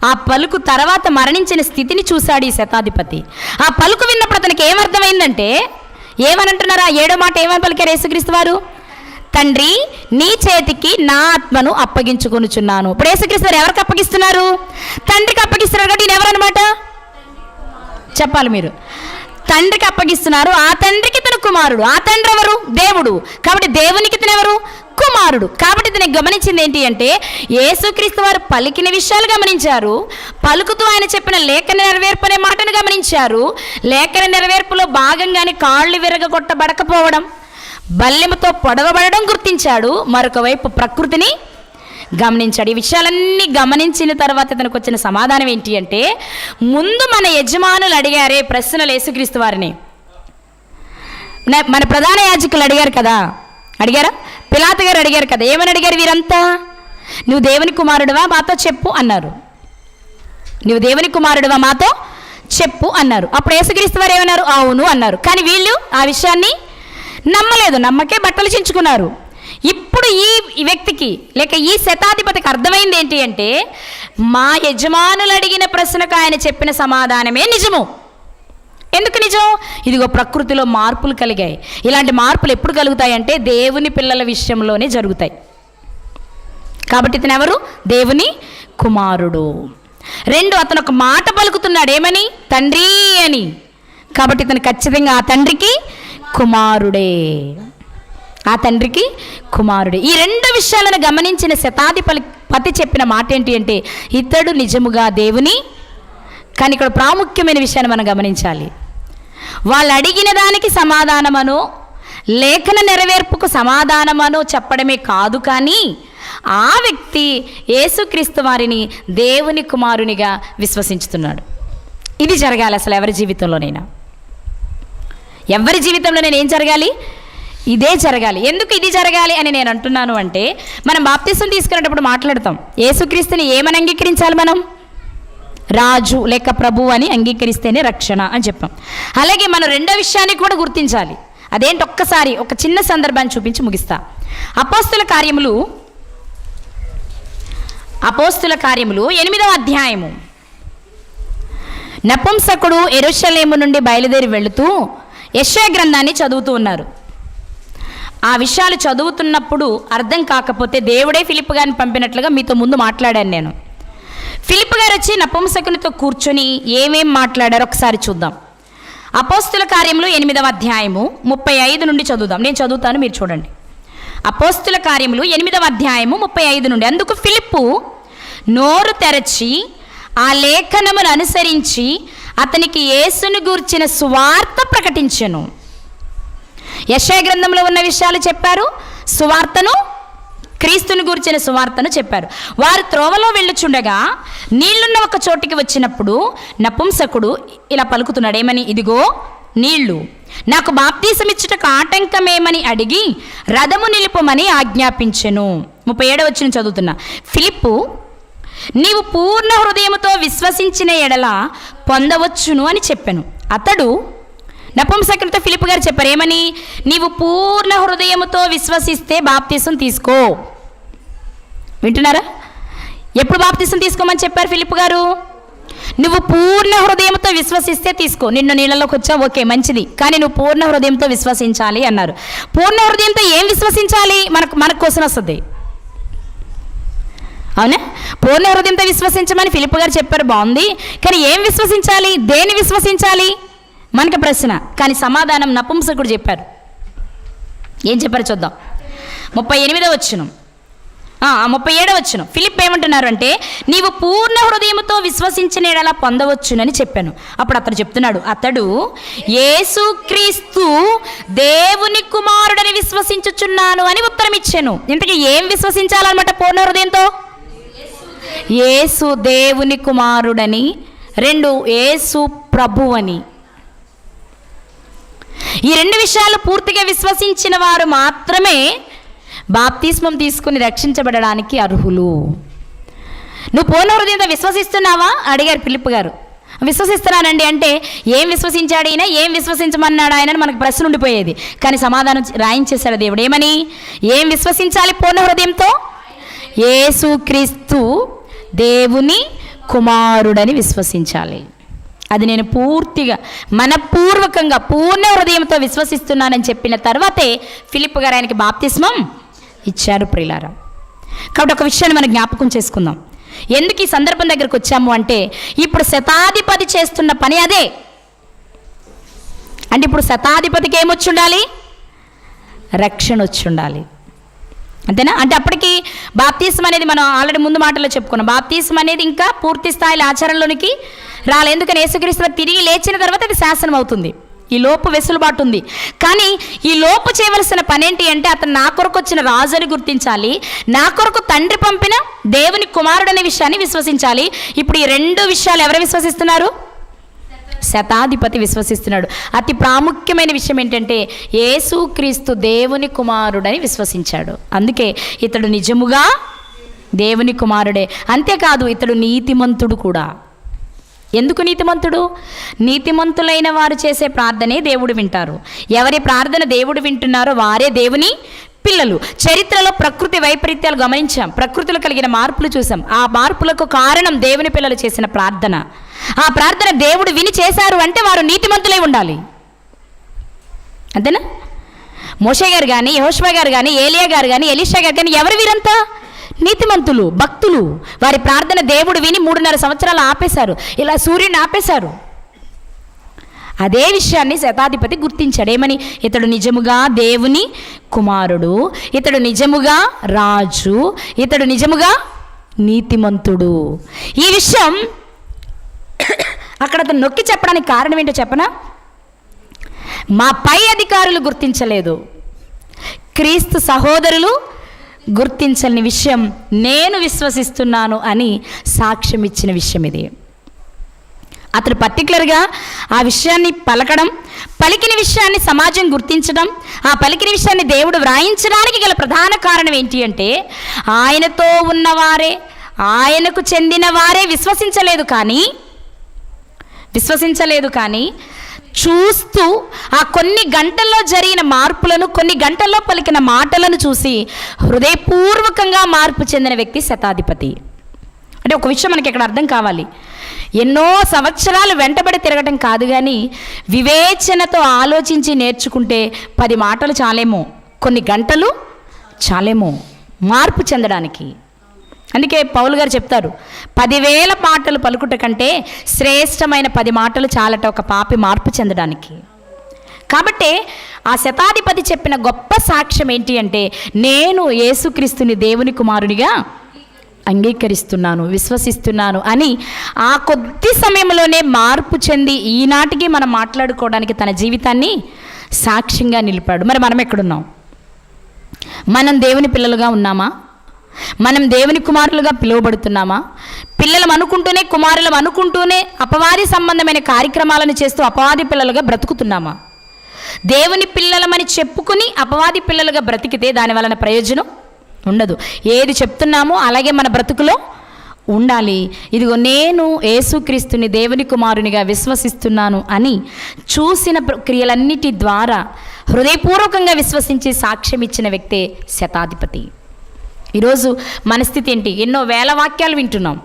ఆ పలుకు తర్వాత మరణించిన స్థితిని చూశాడు ఈ శతాధిపతి. ఆ పలుకు విన్నప్పుడు అతనికి ఏమర్థమైందంటే, ఏమనంటున్నారా? 7వ మాట ఏమని పలికారు యేసుక్రీస్తు వారు? తండ్రి నీ చేతికి నా ఆత్మను అప్పగించుకొనుచున్నాను. ఇప్పుడు యేసుక్రీస్తు వారు ఎవరికి అప్పగిస్తున్నారు? తండ్రికి అప్పగిస్తున్నారు. కాబట్టి ఈయన ఎవరన్నమాట? చెప్పాలి మీరు. తండ్రికి అప్పగిస్తున్నారు. ఆ తండ్రికి తన కుమారుడు. ఆ తండ్రి ఎవరు? దేవుడు. కాబట్టి దేవునికి తను ఎవరు? కుమారుడు. కాబట్టి ఇతను గమనించింది ఏంటి అంటే యేసుక్రీస్తు వారు పలికిన విషయాలు గమనించారు, పలుకుతూ ఆయన చెప్పిన లేఖన నెరవేర్పు అనే మాటను గమనించారు. లేఖన నెరవేర్పులో భాగంగానే కాళ్ళు విరగొట్టబడకపోవడం, బల్లెముతో పొడవబడడం గుర్తించాడు. మరొక వైపు ప్రకృతిని గమనించాడు. ఈ విషయాలన్నీ గమనించిన తర్వాత ఇతనికి వచ్చిన సమాధానం ఏంటి అంటే, ముందు మన యజమానులు అడిగారే ప్రశ్నలు యేసుక్రీస్తు వారిని. మన ప్రధాన యాజకులు అడిగారు కదా, అడిగారా? పిలాతు గారు అడిగారు కదా. ఏమని అడిగారు వీరంతా? నువ్వు దేవుని కుమారుడువా మాతో చెప్పు అన్నారు. నువ్వు దేవుని కుమారుడువా మాతో చెప్పు అన్నారు. అప్పుడు యేసుక్రీస్తు వారు ఏమన్నారు? అవును అన్నారు. కానీ వీళ్ళు ఆ విషయాన్ని నమ్మలేదు, నమ్మకే బట్టలు చించుకున్నారు. ఇప్పుడు ఈ వ్యక్తికి లేక ఈ శతాధిపతికి అర్థమైంది ఏంటి అంటే, మా యజమానులు అడిగిన ప్రశ్నకు ఆయన చెప్పిన సమాధానమే నిజము. ఎందుకు నిజం? ఇదిగో ప్రకృతిలో మార్పులు కలిగాయి. ఇలాంటి మార్పులు ఎప్పుడు కలుగుతాయంటే దేవుని పిల్లల విషయంలోనే జరుగుతాయి. కాబట్టి ఇతను ఎవరు? దేవుని కుమారుడు. 2, అతను ఒక మాట పలుకుతున్నాడు. ఏమని? తండ్రి అని. కాబట్టి ఇతను ఖచ్చితంగా ఆ తండ్రికి కుమారుడే. ఆ తండ్రికి కుమారుడే. ఈ 2 విషయాలను గమనించిన శతాధిపతి చెప్పిన మాట ఏంటి అంటే, ఇతడు నిజముగా దేవుని. కానీ ఇక్కడ ప్రాముఖ్యమైన విషయాన్ని మనం గమనించాలి. వాళ్ళు అడిగిన దానికి సమాధానమనో లేఖన నెరవేర్పుకు సమాధానమనో చెప్పడమే కాదు, కానీ ఆ వ్యక్తి యేసుక్రీస్తు వారిని దేవుని కుమారునిగా విశ్వసించుతున్నాడు. ఇది జరగాలి అసలు ఎవరి జీవితంలోనైనా. ఎవరి జీవితంలోనైనా ఏం జరగాలి? ఇదే జరగాలి. ఎందుకు ఇది జరగాలి అని నేను అంటున్నాను అంటే, మనం బాప్తిసం తీసుకునేటప్పుడు మాట్లాడతాం, యేసుక్రీస్తుని ఏమని అంగీకరించాలి? మనం రాజు లేక ప్రభు అని అంగీకరిస్తేనే రక్షణ అని చెప్పాం. అలాగే మనం 2వ విషయాన్ని కూడా గుర్తించాలి. అదేంటి? ఒక్కసారి ఒక చిన్న సందర్భాన్ని చూపించి ముగిస్తా. అపోస్తల కార్యములు అపోస్తుల కార్యములు 8వ అధ్యాయము. నపుంసకుడు యెరూషలేము నుండి బయలుదేరి వెళుతూ యెషయా గ్రంథాన్ని చదువుతూ ఉన్నారు. ఆ విషయాలు చదువుతున్నప్పుడు అర్థం కాకపోతే దేవుడే ఫిలిప్ గారిని పంపినట్లుగా మీతో ముందు మాట్లాడాను నేను. ఫిలిప్ గారు వచ్చి నపుంసకునితో కూర్చొని ఏమేం మాట్లాడారో ఒకసారి చూద్దాం. అపోస్తుల కార్యములు 8వ అధ్యాయము 35 నుండి చదువుదాం. నేను చదువుతాను, మీరు చూడండి. అపోస్తుల కార్యములు 8వ అధ్యాయము 35 నుండి. అందుకు ఫిలిప్పు నోరు తెరచి ఆ లేఖనమును అనుసరించి అతనికి యేసును గూర్చిన సువార్త ప్రకటించెను. యెషయా గ్రంథంలో ఉన్న విషయాలు చెప్పారు, సువార్తను, క్రీస్తుని గూర్చిన సువార్తను చెప్పారు. వారు త్రోవలో వెళ్ళుచుండగా నీళ్లున్న ఒక చోటికి వచ్చినప్పుడు నపుంసకుడు ఇలా పలుకుతున్నాడు, ఏమని? ఇదిగో నీళ్లు, నాకు బాప్తీసమిచ్చుటకు ఆటంకమేమని అడిగి రథము నిలుపమని ఆజ్ఞాపించెను. 37వ వచనం చదువుతున్నా. ఫిలిప్పు, నీవు పూర్ణ హృదయముతో విశ్వసించిన ఎడల పొందవచ్చును అని చెప్పాను. అతడు నపుంసకునితో ఫిలిప్ గారు చెప్పారు, ఏమని? నీవు పూర్ణ హృదయముతో విశ్వసిస్తే బాప్తీసం తీసుకో. వింటున్నారా? ఎప్పుడు బాప్తీసం తీసుకోమని చెప్పారు ఫిలిప్ గారు? నువ్వు పూర్ణ హృదయంతో విశ్వసిస్తే తీసుకో. నిన్ను నీళ్ళలోకి వచ్చావు, ఓకే, మంచిది, కానీ నువ్వు పూర్ణ హృదయంతో విశ్వసించాలి అన్నారు. పూర్ణ హృదయంతో ఏం విశ్వసించాలి? మనకు క్వశ్చన్ వస్తుంది, అవునా? పూర్ణ హృదయంతో విశ్వసించమని ఫిలిప్ గారు చెప్పారు, బాగుంది, కానీ ఏం విశ్వసించాలి? దేని విశ్వసించాలి? మనకు ప్రశ్న. కానీ సమాధానం నపుంసకుడు చెప్పారు. ఏం చెప్పారు చూద్దాం. 38వ వచనం, 37వ వచనం. ఫిలిప్ ఏమంటున్నారు అంటే, నీవు పూర్ణ హృదయముతో విశ్వసించిన ఎడల పొందవచ్చునని చెప్పాను. అప్పుడు అతడు చెప్తున్నాడు, అతడు యేసుక్రీస్తు దేవుని కుమారుడని విశ్వసించుచున్నాను అని ఉత్తరం ఇచ్చాను. ఇంతకీ ఏం విశ్వసించాలన్నమాట పూర్ణ హృదయంతో? యేసు దేవుని కుమారుడని, 2 యేసు ప్రభువని. ఈ 2 విషయాలు పూర్తిగా విశ్వసించిన వారు మాత్రమే బాప్తిస్మం తీసుకుని రక్షించబడడానికి అర్హులు. నువ్వు పూర్ణ హృదయంతో విశ్వసిస్తున్నావా అడిగారు ఫిలిప్ గారు. విశ్వసిస్తున్నానండి అంటే, ఏం విశ్వసించాడు ఈయన, ఏం విశ్వసించమన్నాడు ఆయన అని మనకు ప్రశ్న ఉండిపోయేది. కానీ సమాధానం రాయించేశాడు దేవుడు. ఏమని? ఏం విశ్వసించాలి పూర్ణ హృదయంతో? యేసుక్రీస్తు దేవుని కుమారుడని విశ్వసించాలి. అది నేను పూర్తిగా మనపూర్వకంగా పూర్ణ హృదయంతో విశ్వసిస్తున్నానని చెప్పిన తర్వాతే ఫిలిప్ గారు ఆయనకి బాప్తిస్మం ఇచ్చారు. ప్రియులారా, కాబట్టి ఒక విషయాన్ని మనం జ్ఞాపకం చేసుకుందాం. ఎందుకు ఈ సందర్భం దగ్గరకు వచ్చాము అంటే, ఇప్పుడు శతాధిపతి చేస్తున్న పని అదే. అంటే ఇప్పుడు శతాధిపతికి ఏమొచ్చి ఉండాలి? రక్షణ వచ్చి ఉండాలి, అంతేనా? అంటే అప్పటికి బాప్తిస్మం అనేది మనం ఆల్రెడీ ముందు మాటల్లో చెప్పుకున్నాం. బాప్తిస్మం అనేది ఇంకా పూర్తి స్థాయిలో ఆచరణలోనికి రాలేదు. ఎందుకని? యేసుక్రీస్తు తిరిగి లేచిన తర్వాత అది శాసనం అవుతుంది. ఈ లోపు వెసులుబాటు ఉంది. కానీ ఈ లోపు చేయవలసిన పనేంటి అంటే, అతను నా కొరకు వచ్చిన రాజుని గుర్తించాలి, నా కొరకు తండ్రి పంపిన దేవుని కుమారుడు అనే విషయాన్ని విశ్వసించాలి. ఇప్పుడు ఈ 2 విషయాలు ఎవరు విశ్వసిస్తున్నారు? శతాధిపతి విశ్వసిస్తున్నాడు. అతి ప్రాముఖ్యమైన విషయం ఏంటంటే, యేసుక్రీస్తు దేవుని కుమారుడని విశ్వసించాడు. అందుకే ఇతడు నిజముగా దేవుని కుమారుడే. అంతేకాదు, ఇతడు నీతిమంతుడు కూడా. ఎందుకు నీతిమంతుడు? నీతిమంతులైన వారు చేసే ప్రార్థనే దేవుడు వింటారు. ఎవరి ప్రార్థన దేవుడు వింటున్నారో వారే దేవుని పిల్లలు. చరిత్రలో ప్రకృతి వైపరీత్యాలు గమనించాం, ప్రకృతిలో కలిగిన మార్పులు చూసాం. ఆ మార్పులకు కారణం దేవుని పిల్లలు చేసిన ప్రార్థన. ఆ ప్రార్థన దేవుడు విని చేశారు అంటే వారు నీతిమంతులై ఉండాలి, అంతేనా? మోషే గారు కానీ, యెహోషువ గారు కానీ, ఏలియా గారు కానీ, ఎలీషా గారు కానీ, ఎవరు వీరంతా? నీతిమంతులు, భక్తులు. వారి ప్రార్థన దేవుడు విని 3.5 సంవత్సరాలు ఆపేశారు, ఇలా సూర్యుని ఆపేశారు. అదే విషయాన్ని శతాధిపతి గుర్తించాడు. ఏమని? ఇతడు నిజముగా దేవుని కుమారుడు, ఇతడు నిజముగా రాజు, ఇతడు నిజముగా నీతిమంతుడు. ఈ విషయం అక్కడ అతను నొక్కి చెప్పడానికి కారణం ఏంటో చెప్పనా? మా పై అధికారులు గుర్తించలేదు, క్రీస్తు సహోదరులు గుర్తించని విషయం నేను విశ్వసిస్తున్నాను అని సాక్ష్యం ఇచ్చిన విషయం ఇది. అతడు పర్టికులర్గా ఆ విషయాన్ని పలకడం, పలికిన విషయాన్ని సమాజం గుర్తించడం, ఆ పలికిన విషయాన్ని దేవుడు వ్రాయించడానికి గల ప్రధాన కారణం ఏంటి అంటే, ఆయనతో ఉన్నవారే, ఆయనకు చెందిన వారే విశ్వసించలేదు కానీ చూస్తూ ఆ కొన్ని గంటల్లో జరిగిన మార్పులను, కొన్ని గంటల్లో పలికిన మాటలను చూసి హృదయపూర్వకంగా మార్పు చెందిన వ్యక్తి శతాధిపతి. అంటే ఒక విషయం మనకి ఇక్కడ అర్థం కావాలి. ఎన్నో సంవత్సరాలు వెంటబడి తిరగటం కాదు, కానీ వివేచనతో ఆలోచించి నేర్చుకుంటే 10 మాటలు చాలేమో, కొన్ని గంటలు చాలేమో మార్పు చెందడానికి. అందుకే పౌలు గారు చెప్తారు, 10,000 పాటలు పలుకుట కంటే శ్రేష్టమైన 10 మాటలు చాలట ఒక పాపి మార్పు చెందడానికి. కాబట్టి ఆ శతాధిపతి చెప్పిన గొప్ప సాక్ష్యం ఏంటి అంటే, నేను యేసుక్రీస్తుని దేవుని కుమారునిగా అంగీకరిస్తున్నాను, విశ్వసిస్తున్నాను అని ఆ కొద్ది సమయంలోనే మార్పు చెంది ఈనాటికి మనం మాట్లాడుకోవడానికి తన జీవితాన్ని సాక్ష్యంగా నిలిపాడు. మరి మనం ఎక్కడున్నాం? మనం దేవుని పిల్లలుగా ఉన్నామా? మనం దేవుని కుమారులుగా పిలువబడుతున్నామా? పిల్లలం అనుకుంటూనే, కుమారులం అనుకుంటూనే అపవాది సంబంధమైన కార్యక్రమాలను చేస్తూ అపవాది పిల్లలుగా బ్రతుకుతున్నామా? దేవుని పిల్లలమని చెప్పుకుని అపవాది పిల్లలుగా బ్రతికితే దాని వలన ప్రయోజనం ఉండదు. ఏది చెప్తున్నామో అలాగే మన బ్రతుకులో ఉండాలి. ఇదిగో నేను యేసుక్రీస్తుని దేవుని కుమారునిగా విశ్వసిస్తున్నాను అని చూసిన క్రియలన్నిటి ద్వారా హృదయపూర్వకంగా విశ్వసించి సాక్ష్యం ఇచ్చిన వ్యక్తే శతాధిపతి. ఈరోజు మన స్థితి ఏంటి? ఎన్నో వేల వాక్యాలు వింటున్నాం,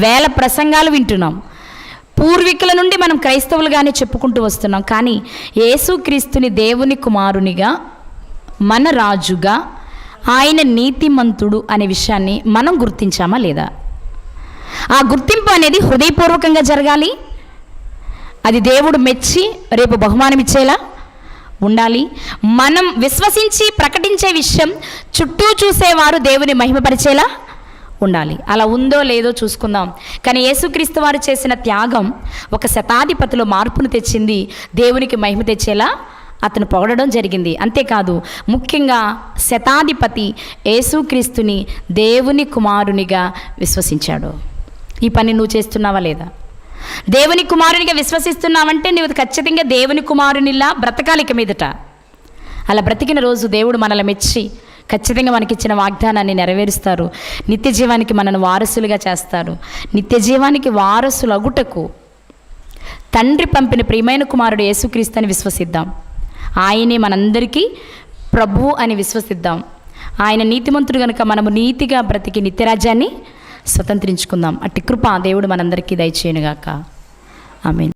వేల ప్రసంగాలు వింటున్నాం, పూర్వీకుల నుండి మనం క్రైస్తవులుగానే చెప్పుకుంటూ వస్తున్నాం. కానీ యేసుక్రీస్తుని దేవుని కుమారునిగా, మన రాజుగా, ఆయన నీతిమంతుడు అనే విషయాన్ని మనం గుర్తించామా లేదా? ఆ గుర్తింపు అనేది హృదయపూర్వకంగా జరగాలి. అది దేవుడు మెచ్చి రేపు బహుమానం ఇచ్చేలా ఉండాలి. మనం విశ్వసించి ప్రకటించే విషయం చుట్టూ చూసేవారు దేవుని మహిమపరిచేలా ఉండాలి. అలా ఉందో లేదో చూసుకుందాం. కానీ యేసుక్రీస్తు వారు చేసిన త్యాగం ఒక శతాధిపతిలో మార్పును తెచ్చింది, దేవునికి మహిమ తెచ్చేలా అతను పొగడడం జరిగింది. అంతేకాదు, ముఖ్యంగా శతాధిపతి యేసుక్రీస్తుని దేవుని కుమారునిగా విశ్వసించాడు. ఈ పని నువ్వు చేస్తున్నావా లేదా? దేవుని కుమారునిగా విశ్వసిస్తున్నావంటే నువ్వు ఖచ్చితంగా దేవుని కుమారునిలా బ్రతకాలిక మీదట. అలా బ్రతికిన రోజు దేవుడు మనల్ని మెచ్చి ఖచ్చితంగా మనకిచ్చిన వాగ్దానాన్ని నెరవేరుస్తారు. నిత్య జీవానికి మనను వారసులుగా చేస్తారు. నిత్య జీవానికి వారసులు అగుటకు తండ్రి పంపిన ప్రియమైన కుమారుడు యేసుక్రీస్తు అని విశ్వసిద్దాం. ఆయనే మనందరికీ ప్రభువు అని విశ్వసిద్దాం. ఆయన నీతిమంతుడు కనుక మనము నీతిగా బ్రతికి నిత్యరాజ్యాన్ని స్వతంత్రించుకుందాం. అట్టి కృప దేవుడు మనందరికీ దయచేయునుగాక. ఆమేన్.